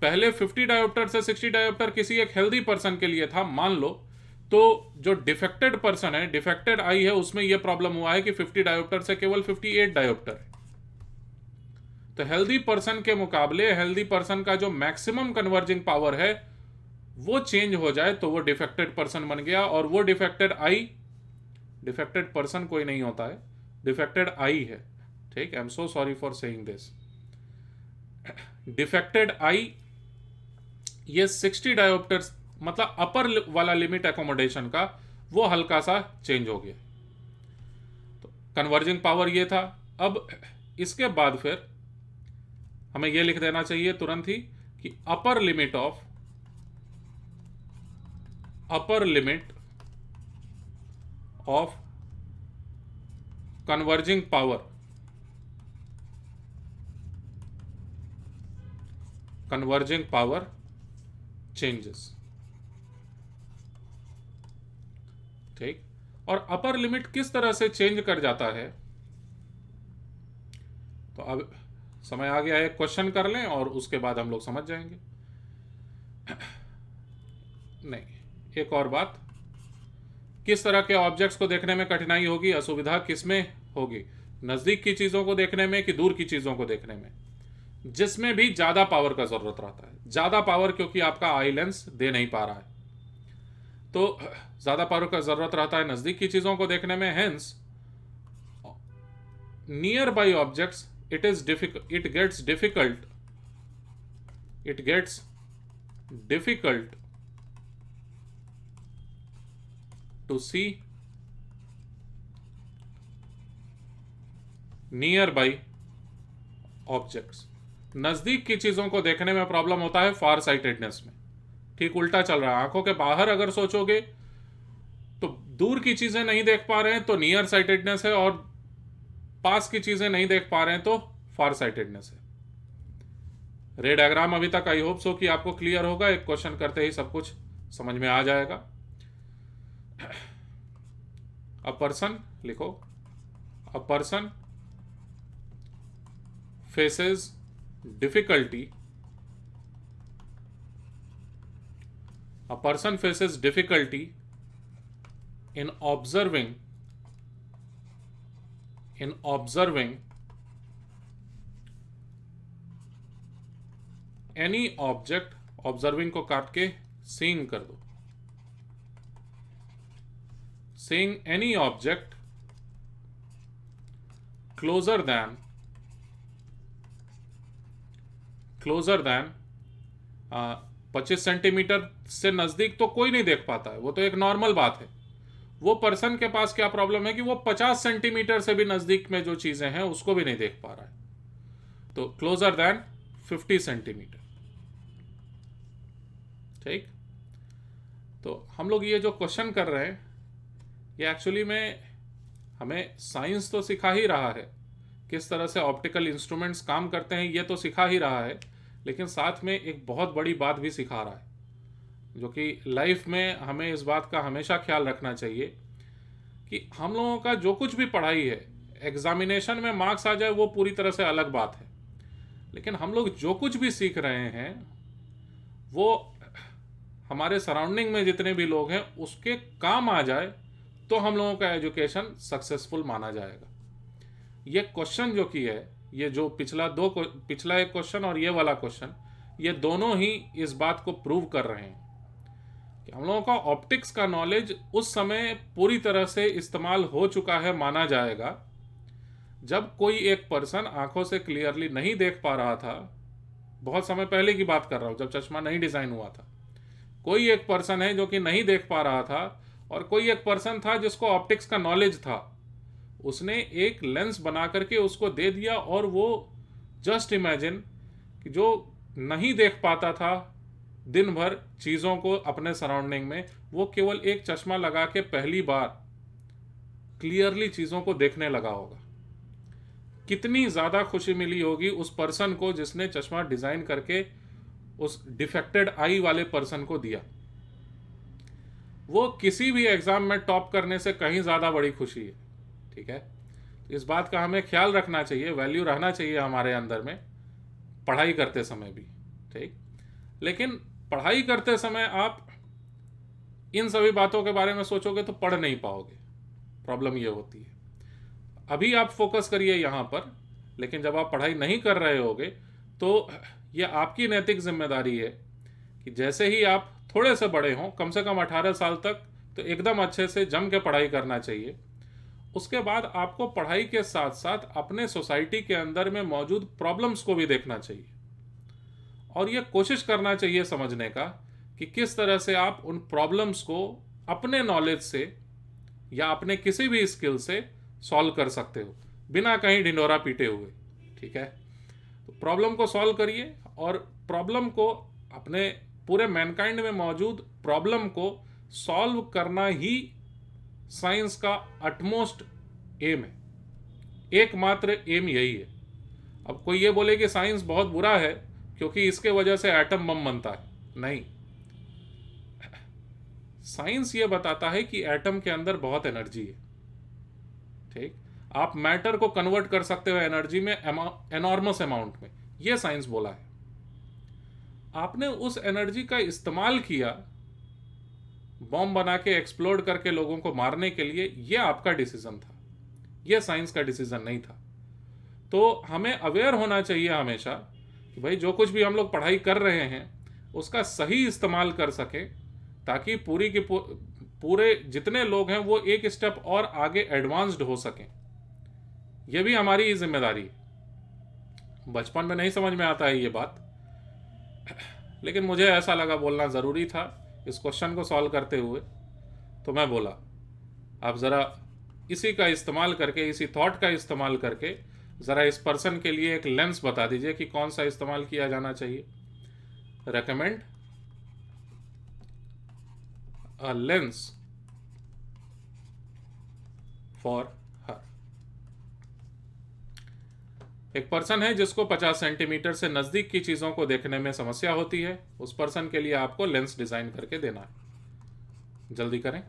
पहले 50 डायोप्टर से 60 डायोप्टर किसी एक हेल्दी पर्सन के लिए था मान लो, तो जो डिफेक्टेड पर्सन है, डिफेक्टेड आई है, उसमें यह प्रॉब्लम हुआ है कि 50 डायोप्टर से केवल 58 डायोप्टर है। तो हेल्दी पर्सन के मुकाबले हेल्दी पर्सन का जो मैक्सिमम कन्वर्जिंग पावर है वो चेंज हो जाए तो वो डिफेक्टेड पर्सन बन गया। और वो डिफेक्टेड पर्सन कोई नहीं होता है, डिफेक्टेड आई है। ठीक, I am so sorry for saying this. Defected आई, ये 60 डायोप्टर्स मतलब अपर वाला लिमिट एकोमोडेशन का, वो हल्का सा चेंज हो गया। तो कन्वर्जिंग पावर ये था। अब इसके बाद फिर हमें यह लिख देना चाहिए तुरंत ही कि upper limit of converging power changes. ठीक, और अपर लिमिट किस तरह से चेंज कर जाता है, तो अब समय आ गया है, क्वेश्चन कर लें और उसके बाद हम लोग समझ जाएंगे। नहीं, एक और बात, किस तरह के ऑब्जेक्ट्स को देखने में कठिनाई होगी, असुविधा किसमें होगी? नजदीक की चीजों को देखने में कि दूर की चीजों को देखने में? जिसमें भी ज्यादा पावर का जरूरत रहता है। ज्यादा पावर क्योंकि आपका आई लेंस दे नहीं पा रहा है, तो ज्यादा पावर का जरूरत रहता है नजदीक की चीजों को देखने में। Hence near by objects it gets difficult to see nearby objects। नजदीक की चीजों को देखने में प्रॉब्लम होता है फार साइटेडनेस में। ठीक उल्टा चल रहा है, आंखों के बाहर अगर सोचोगे तो दूर की चीजें नहीं देख पा रहे हैं तो नियर साइटेडनेस है, और पास की चीजें नहीं देख पा रहे हैं तो फार साइटेडनेस है। रे डायग्राम अभी तक आई होप सो कि आपको क्लियर होगा, एक क्वेश्चन करते ही सब कुछ समझ में आ जाएगा। अ पर्सन लिखो, a person faces difficulty in observing any object, observing को काट के सीइंग कर दो, seeing any object closure then 25 centimetre से नजदीक तो कोई नहीं देख पाता है, वो तो एक नॉर्मल बात है। वो पर्सन के पास क्या प्रॉब्लम है कि वो 50 सेंटीमीटर से भी नजदीक में जो चीजें हैं उसको भी नहीं देख पा रहा है, तो क्लोजर देन 50 सेंटीमीटर। ठीक, तो हम लोग ये जो क्वेश्चन कर रहे हैं ये एक्चुअली में हमें साइंस तो सिखा ही रहा है, किस तरह से ऑप्टिकल इंस्ट्रूमेंट्स काम करते हैं ये तो सिखा ही रहा है, लेकिन साथ में एक बहुत बड़ी बात भी सिखा रहा है, जो कि लाइफ में हमें इस बात का हमेशा ख्याल रखना चाहिए कि हम लोगों का जो कुछ भी पढ़ाई है, एग्जामिनेशन में मार्क्स आ जाए वो पूरी तरह से अलग बात है, लेकिन हम लोग जो कुछ भी सीख रहे हैं वो हमारे सराउंडिंग में जितने भी लोग हैं उसके काम आ जाए तो हम लोगों का एजुकेशन सक्सेसफुल माना जाएगा। ये क्वेश्चन जो की है, ये जो पिछला एक क्वेश्चन और ये वाला क्वेश्चन, ये दोनों ही इस बात को प्रूव कर रहे हैं कि हम लोगों का ऑप्टिक्स का नॉलेज उस समय पूरी तरह से इस्तेमाल हो चुका है माना जाएगा जब कोई एक पर्सन आंखों से क्लियरली नहीं देख पा रहा था, बहुत समय पहले की बात कर रहा हूं, जब चश्मा नहीं डिजाइन हुआ था, कोई एक पर्सन है जो कि नहीं देख पा रहा था, और कोई एक पर्सन था जिसको ऑप्टिक्स का नॉलेज था, उसने एक लेंस बना करके उसको दे दिया, और वो जस्ट इमेजिन कि जो नहीं देख पाता था दिन भर चीज़ों को अपने सराउंडिंग में, वो केवल एक चश्मा लगा के पहली बार क्लियरली चीज़ों को देखने लगा होगा। कितनी ज़्यादा खुशी मिली होगी उस पर्सन को जिसने चश्मा डिज़ाइन करके उस डिफेक्टेड आई वाले पर्सन को दिया। वो किसी भी एग्ज़ाम में टॉप करने से कहीं ज़्यादा बड़ी खुशी है। ठीक है, तो इस बात का हमें ख्याल रखना चाहिए, वैल्यू रहना चाहिए हमारे अंदर में पढ़ाई करते समय भी। ठीक, लेकिन पढ़ाई करते समय आप इन सभी बातों के बारे में सोचोगे तो पढ़ नहीं पाओगे। प्रॉब्लम ये होती है। अभी आप फोकस करिए यहाँ पर, लेकिन जब आप पढ़ाई नहीं कर रहे होगे तो ये आपकी नैतिक जिम्मेदारी है कि जैसे ही आप थोड़े से बड़े हों, कम से कम 18 साल तक तो एकदम अच्छे से जम के पढ़ाई करना चाहिए। उसके बाद आपको पढ़ाई के साथ साथ अपने सोसाइटी के अंदर में मौजूद प्रॉब्लम्स को भी देखना चाहिए, और ये कोशिश करना चाहिए समझने का कि किस तरह से आप उन प्रॉब्लम्स को अपने नॉलेज से या अपने किसी भी स्किल से सॉल्व कर सकते हो, बिना कहीं ढिंढोरा पीटे हुए। ठीक है, तो प्रॉब्लम को सॉल्व करिए, और प्रॉब्लम को अपने पूरे मैनकाइंड में मौजूद प्रॉब्लम को सॉल्व करना ही साइंस का अटमोस्ट एम है। एकमात्र एम यही है। अब कोई ये बोले कि साइंस बहुत बुरा है क्योंकि इसके वजह से एटम बम बनता है, नहीं। साइंस ये बताता है कि एटम के अंदर बहुत एनर्जी है। ठीक, आप मैटर को कन्वर्ट कर सकते हो एनर्जी में, एनॉर्मस अमाउंट में, ये साइंस बोला है। आपने उस एनर्जी का इस्तेमाल किया बॉम्ब बना के एक्सप्लोड करके लोगों को मारने के लिए, ये आपका डिसीजन था, ये साइंस का डिसीजन नहीं था। तो हमें अवेयर होना चाहिए हमेशा कि भाई जो कुछ भी हम लोग पढ़ाई कर रहे हैं उसका सही इस्तेमाल कर सकें, ताकि पूरे जितने लोग हैं वो एक स्टेप और आगे एडवांस्ड हो सकें। यह भी हमारी ही जिम्मेदारी है। बचपन में नहीं समझ में आता है ये बात, लेकिन मुझे ऐसा लगा बोलना ज़रूरी था इस क्वेश्चन को सॉल्व करते हुए, तो मैं बोला। आप ज़रा इसी का इस्तेमाल करके, इसी थॉट का इस्तेमाल करके ज़रा इस पर्सन के लिए एक लेंस बता दीजिए कि कौन सा इस्तेमाल किया जाना चाहिए। Recommend a lens for her. एक पर्सन है जिसको 50 सेंटीमीटर से नज़दीक की चीज़ों को देखने में समस्या होती है, उस पर्सन के लिए आपको लेंस डिज़ाइन करके देना है। जल्दी करें।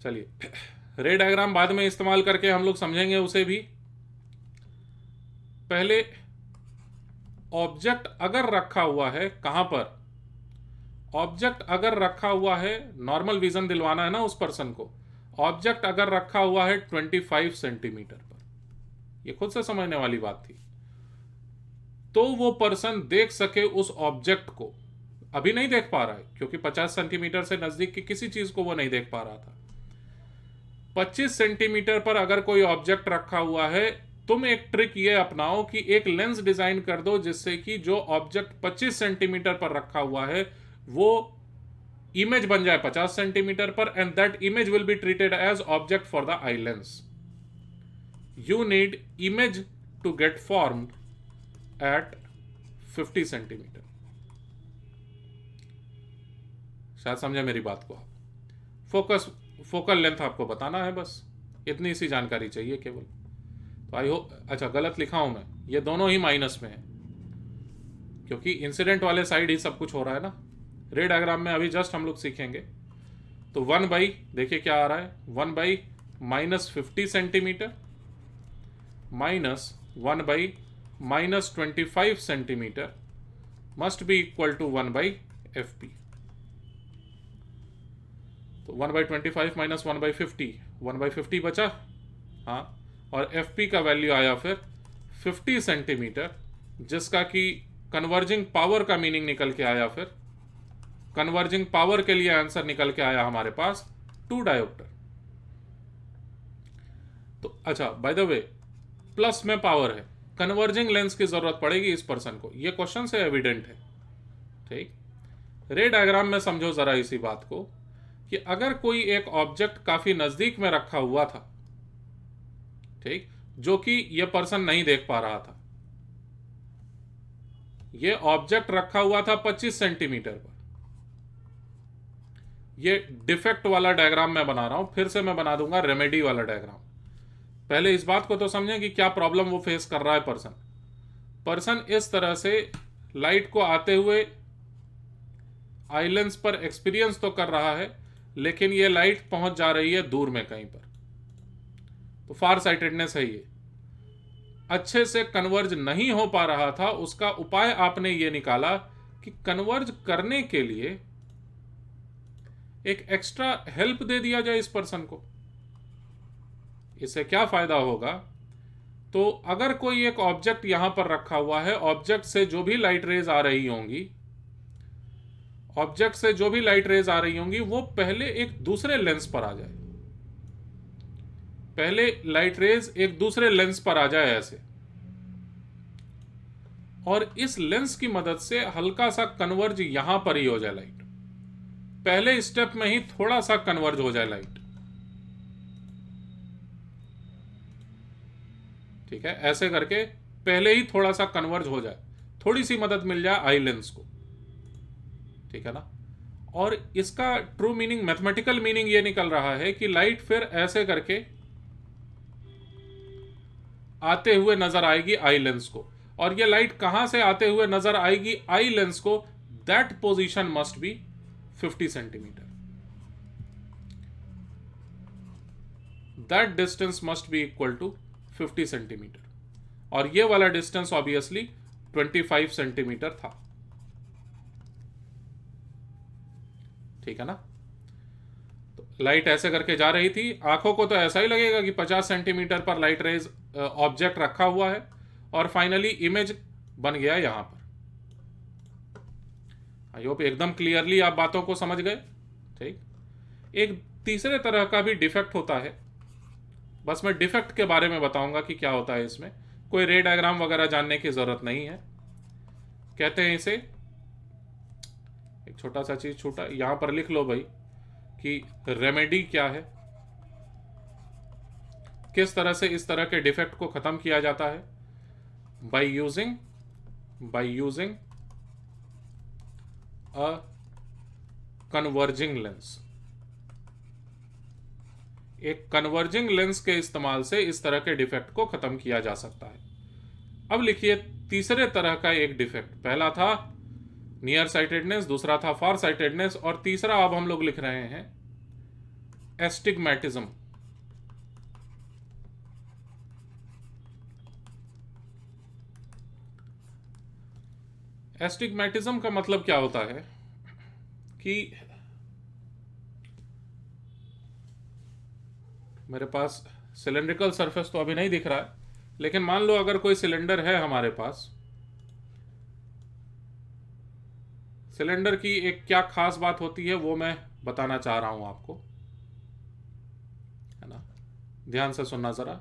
चलिए, रे डायग्राम बाद में इस्तेमाल करके हम लोग समझेंगे उसे भी। पहले ऑब्जेक्ट अगर रखा हुआ है, कहां पर? ऑब्जेक्ट अगर रखा हुआ है, नॉर्मल विजन दिलवाना है ना उस पर्सन को। ऑब्जेक्ट अगर रखा हुआ है 25 सेंटीमीटर पर, यह खुद से समझने वाली बात थी, तो वो पर्सन देख सके उस ऑब्जेक्ट को। अभी नहीं देख पा रहा है क्योंकि 50 सेंटीमीटर से नजदीक की किसी चीज को वो नहीं देख पा रहा था। 25 सेंटीमीटर पर अगर कोई ऑब्जेक्ट रखा हुआ है, तुम एक ट्रिक ये अपनाओ कि एक लेंस डिजाइन कर दो जिससे कि जो ऑब्जेक्ट 25 सेंटीमीटर पर रखा हुआ है वो इमेज बन जाए 50 सेंटीमीटर पर, and that image will be treated as object for the eye lens. You need image to get formed at 50 centimetre. शायद समझे मेरी बात को आप। फोकल लेंथ आपको बताना है, बस इतनी सी जानकारी चाहिए केवल। तो आई होप, अच्छा गलत लिखा हूं मैं, ये दोनों ही माइनस में है क्योंकि इंसिडेंट वाले साइड ही सब कुछ हो रहा है ना। रे डायग्राम में अभी जस्ट हम लोग सीखेंगे। तो 1 बाई, देखिए क्या आ रहा है, 1 by -50 centimetre minus 1 by -25 centimetre must be equal to 1 by FP। तो 1/25 माइनस 1/50, 1/50 बचा, हाँ, और FP का वैल्यू आया फिर 50 सेंटीमीटर, जिसका कि कन्वर्जिंग पावर का मीनिंग निकल के आया। फिर कन्वर्जिंग पावर के लिए आंसर निकल के आया हमारे पास 2 डायोप्टर। तो अच्छा, बाय द वे, प्लस में पावर है, कन्वर्जिंग लेंस की जरूरत पड़ेगी इस पर्सन को, ये क्वेश्चन से एविडेंट है। ठीक, रे डायग्राम में समझो जरा इसी बात को कि अगर कोई एक ऑब्जेक्ट काफी नजदीक में रखा हुआ था, ठीक, जो कि यह पर्सन नहीं देख पा रहा था, यह ऑब्जेक्ट रखा हुआ था 25 सेंटीमीटर पर। यह डिफेक्ट वाला डायग्राम मैं बना रहा हूं, फिर से मैं बना दूंगा रेमेडी वाला डायग्राम। पहले इस बात को तो समझें कि क्या प्रॉब्लम वो फेस कर रहा है पर्सन। पर्सन इस तरह से लाइट को आते हुए आई लेंस पर एक्सपीरियंस तो कर रहा है, लेकिन ये लाइट पहुंच जा रही है दूर में कहीं पर, तो फार साइटेडनेस है ये, अच्छे से कन्वर्ज नहीं हो पा रहा था। उसका उपाय आपने ये निकाला कि कन्वर्ज करने के लिए एक एक्स्ट्रा हेल्प दे दिया जाए इस पर्सन को। इससे क्या फायदा होगा, तो अगर कोई एक ऑब्जेक्ट यहां पर रखा हुआ है, ऑब्जेक्ट से जो भी लाइट रेज आ रही होंगी, ऑब्जेक्ट से जो भी लाइट रेज आ रही होंगी वो पहले एक दूसरे लेंस पर आ जाए, पहले लाइट रेज एक दूसरे लेंस पर आ जाए ऐसे, और इस लेंस की मदद से हल्का सा कन्वर्ज यहां पर ही हो जाए लाइट, पहले स्टेप में ही थोड़ा सा कन्वर्ज हो जाए लाइट। ठीक है, ऐसे करके पहले ही थोड़ा सा कन्वर्ज हो जाए, थोड़ी सी मदद मिल जाए आई लेंस को। ठीक है ना। और इसका ट्रू मीनिंग, मैथमेटिकल मीनिंग ये निकल रहा है कि लाइट फिर ऐसे करके आते हुए नजर आएगी आई लेंस को, और ये लाइट कहां से आते हुए नजर आएगी आई लेंस को, that position must be 50 centimetre, that distance must be equal to 50 centimetre, और ये वाला डिस्टेंस ऑब्वियसली 25 सेंटीमीटर था। ठीक है ना। तो लाइट ऐसे करके जा रही थी, आंखों को तो ऐसा ही लगेगा कि 50 सेंटीमीटर पर लाइट रेज ऑब्जेक्ट रखा हुआ है, और फाइनली इमेज बन गया यहां पर। आई होप एकदम क्लियरली आप बातों को समझ गए। ठीक, एक तीसरे तरह का भी डिफेक्ट होता है, बस मैं डिफेक्ट के बारे में बताऊंगा कि क्या होता है इसमें, कोई रे डायग्राम वगैरह जानने की जरूरत नहीं है। कहते हैं इसे, एक छोटा सा चीज छोटा यहां पर लिख लो भाई कि रेमेडी क्या है, किस तरह से इस तरह के डिफेक्ट को खत्म किया जाता है। By using a converging lens, एक कन्वर्जिंग लेंस के इस्तेमाल से इस तरह के डिफेक्ट को खत्म किया जा सकता है। अब लिखिए तीसरे तरह का एक डिफेक्ट, पहला था नियर साइटेडनेस, दूसरा था फार साइटेडनेस, और तीसरा अब हम लोग लिख रहे हैं एस्टिग्मेटिज्म। एस्टिग्मेटिज्म का मतलब क्या होता है कि मेरे पास सिलेंड्रिकल सरफेस तो अभी नहीं दिख रहा है, लेकिन मान लो अगर कोई सिलेंडर है हमारे पास, सिलेंडर की एक क्या खास बात होती है वो मैं बताना चाह रहा हूं आपको, है ना, ध्यान से सुनना जरा।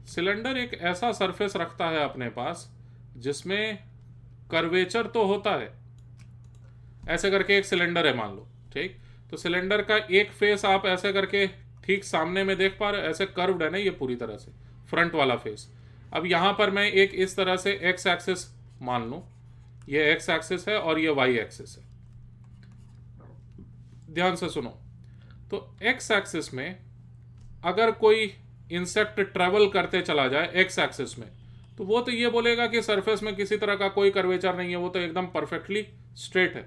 सिलेंडर एक ऐसा सरफेस रखता है अपने पास जिसमें कर्वेचर तो होता है, ऐसे करके एक सिलेंडर है मान लो, ठीक, तो सिलेंडर का एक फेस आप ऐसे करके ठीक सामने में देख पा रहे हो, ऐसे कर्व्ड है ना ये पूरी तरह से, फ्रंट वाला फेस। अब यहां पर मैं एक इस तरह से एक्स एक्सिस मान लूं, ये एक्स एक्सिस है और ये वाई एक्सिस है, ध्यान से सुनो। तो एक्स एक्सिस में अगर कोई इंसेक्ट ट्रेवल करते चला जाए एक्स एक्सिस में, तो वो तो ये बोलेगा कि सरफेस में किसी तरह का कोई कर्वेचर नहीं है, वो तो एकदम परफेक्टली स्ट्रेट है।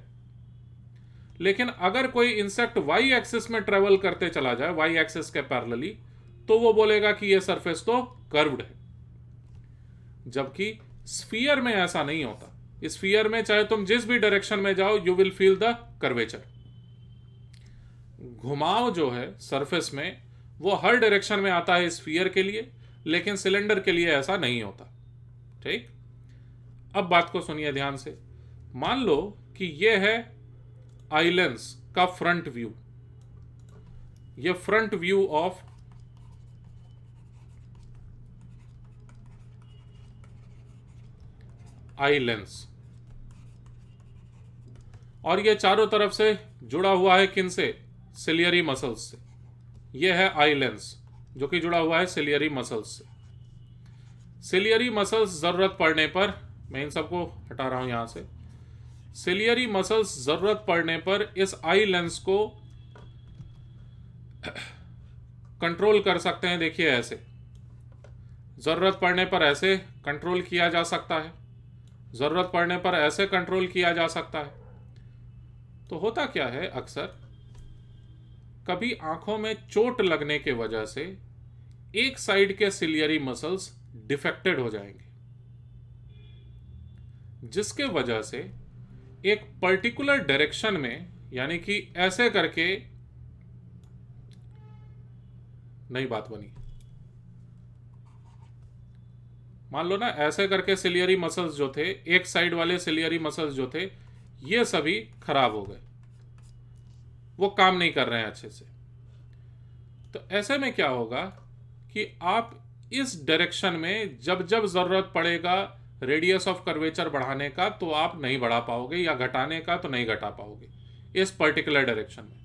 लेकिन अगर कोई इंसेक्ट वाई एक्सिस में ट्रेवल करते चला जाए, वाई एक्सिस के पैरेलली, तो वो बोलेगा कि ये सरफेस तो कर्व्ड है। जबकि स्फीयर में ऐसा नहीं होता, स्फीयर में चाहे तुम जिस भी डायरेक्शन में जाओ you will feel the curvature. घुमाव जो है सरफेस में वो हर डायरेक्शन में आता है स्फीयर के लिए, लेकिन सिलेंडर के लिए ऐसा नहीं होता। ठीक, अब बात को सुनिए ध्यान से। मान लो कि यह है आई लेंस का फ्रंट व्यू, ये front view of eye lens, और ये चारों तरफ से जुड़ा हुआ है किन से? सिलियरी मसल्स से। ये है आई लेंस जो कि जुड़ा हुआ है सिलियरी मसल्स से। सिलियरी मसल्स जरूरत पड़ने पर, मैं इन सबको हटा रहा हूं यहां से, सिलियरी मसल्स जरूरत पड़ने पर इस आई लेंस को कंट्रोल कर सकते हैं। देखिए ऐसे, जरूरत पड़ने पर ऐसे कंट्रोल किया जा सकता है, जरूरत पड़ने पर ऐसे कंट्रोल किया जा सकता है। तो होता क्या है, अक्सर कभी आंखों में चोट लगने के वजह से एक साइड के सिलियरी मसल्स डिफेक्टेड हो जाएंगे, जिसके वजह से एक पर्टिकुलर डायरेक्शन में, यानी कि ऐसे करके, नई बात बनी, मान लो ना ऐसे करके सिलियरी मसल्स जो थे, एक साइड वाले सिलियरी मसल्स जो थे, ये सभी खराब हो गए, वो काम नहीं कर रहे हैं अच्छे से। तो ऐसे में क्या होगा कि आप इस डायरेक्शन में जब जब जरूरत पड़ेगा रेडियस ऑफ कर्वेचर बढ़ाने का तो आप नहीं बढ़ा पाओगे, या घटाने का तो नहीं घटा पाओगे इस पर्टिकुलर डायरेक्शन में।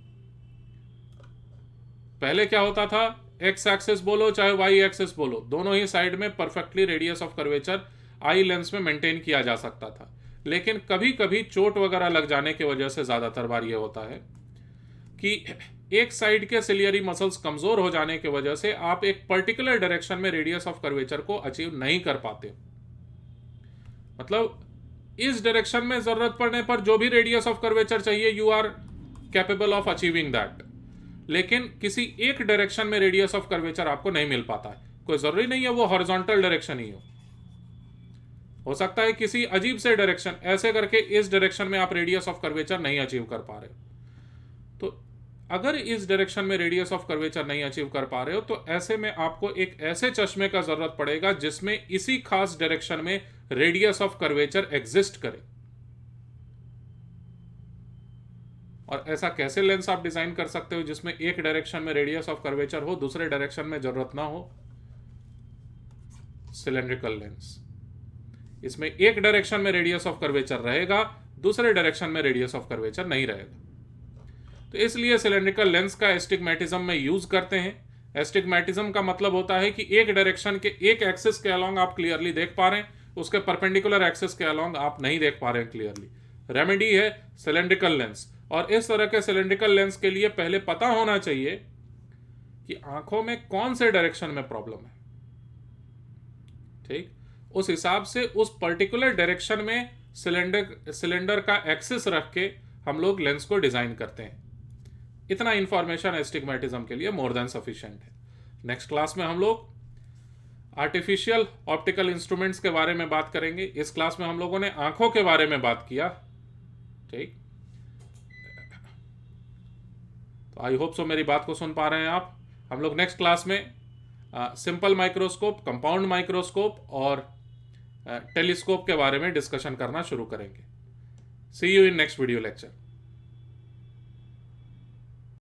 पहले क्या होता था, एक्स एक्सिस बोलो चाहे वाई एक्सिस बोलो, दोनों ही साइड में perfectly radius of curvature I lens में मेंटेन किया जा सकता था। लेकिन कभी कभी चोट वगैरह लग जाने की वजह से ज्यादातर बार यह होता है कि एक साइड के सिलियरी मसल्स कमजोर हो जाने की वजह से आप एक पर्टिकुलर डायरेक्शन में रेडियस ऑफ कर्वेचर को अचीव नहीं कर पाते। मतलब इस डायरेक्शन में जरूरत पड़ने पर जो भी रेडियस ऑफ कर्वेचर चाहिए, you are capable of achieving that, लेकिन किसी एक डायरेक्शन में रेडियस ऑफ कर्वेचर आपको नहीं मिल पाता है। कोई जरूरी नहीं है वो हॉरिजॉन्टल डायरेक्शन ही हो सकता है किसी अजीब से डायरेक्शन, ऐसे करके इस डायरेक्शन में आप रेडियस ऑफ कर्वेचर नहीं अचीव कर पा रहे हो। तो अगर इस डायरेक्शन में रेडियस ऑफ कर्वेचर नहीं अचीव कर पा रहे हो तो ऐसे में आपको एक ऐसे चश्मे का जरूरत पड़ेगा जिसमें इसी खास डायरेक्शन में रेडियस ऑफ कर्वेचर एग्जिस्ट करे। और ऐसा कैसे लेंस आप डिजाइन कर सकते हो जिसमें एक डायरेक्शन में रेडियस ऑफ कर्वेचर हो, दूसरे डायरेक्शन में जरूरत ना हो? Cylindrical lens. इसमें एक डायरेक्शन में रेडियस ऑफ कर्वेचर रहेगा, दूसरे डायरेक्शन में रेडियस ऑफ कर्वेचर नहीं रहेगा। तो इसलिए सिलेंड्रिकल लेंस का एस्टिग्मेटिज्म में यूज करते हैं। एस्टिग्मेटिज्म का मतलब होता है कि एक डायरेक्शन के एक एक्सिस के अलोंग आप क्लियरली देख पा रहे हैं, उसके परपेंडिकुलर एक्सिस के अलोंग आप नहीं देख पा रहे हैं क्लियरली। रेमेडी है सिलेंड्रिकल लेंस। और इस तरह के सिलेंड्रिकल लेंस के लिए पहले पता होना चाहिए कि आंखों में कौन से डायरेक्शन में प्रॉब्लम है। ठीक, उस हिसाब से उस पर्टिकुलर डायरेक्शन में सिलेंडर का एक्सिस रख के हम लोग लेंस को डिजाइन करते हैं। इतना इंफॉर्मेशन एस्टिग्मेटिज्म के लिए मोर देन सफिशिएंट है। नेक्स्ट क्लास में हम लोग आर्टिफिशियल ऑप्टिकल इंस्ट्रूमेंट्स के बारे में बात करेंगे। इस क्लास में हम लोगों ने आंखों के बारे में बात किया। ठीक, तो आई होप सो मेरी बात को सुन पा रहे हैं आप। हम लोग नेक्स्ट क्लास में सिंपल माइक्रोस्कोप, कंपाउंड माइक्रोस्कोप और टेलीस्कोप के बारे में डिस्कशन करना शुरू करेंगे। See you in next video lecture.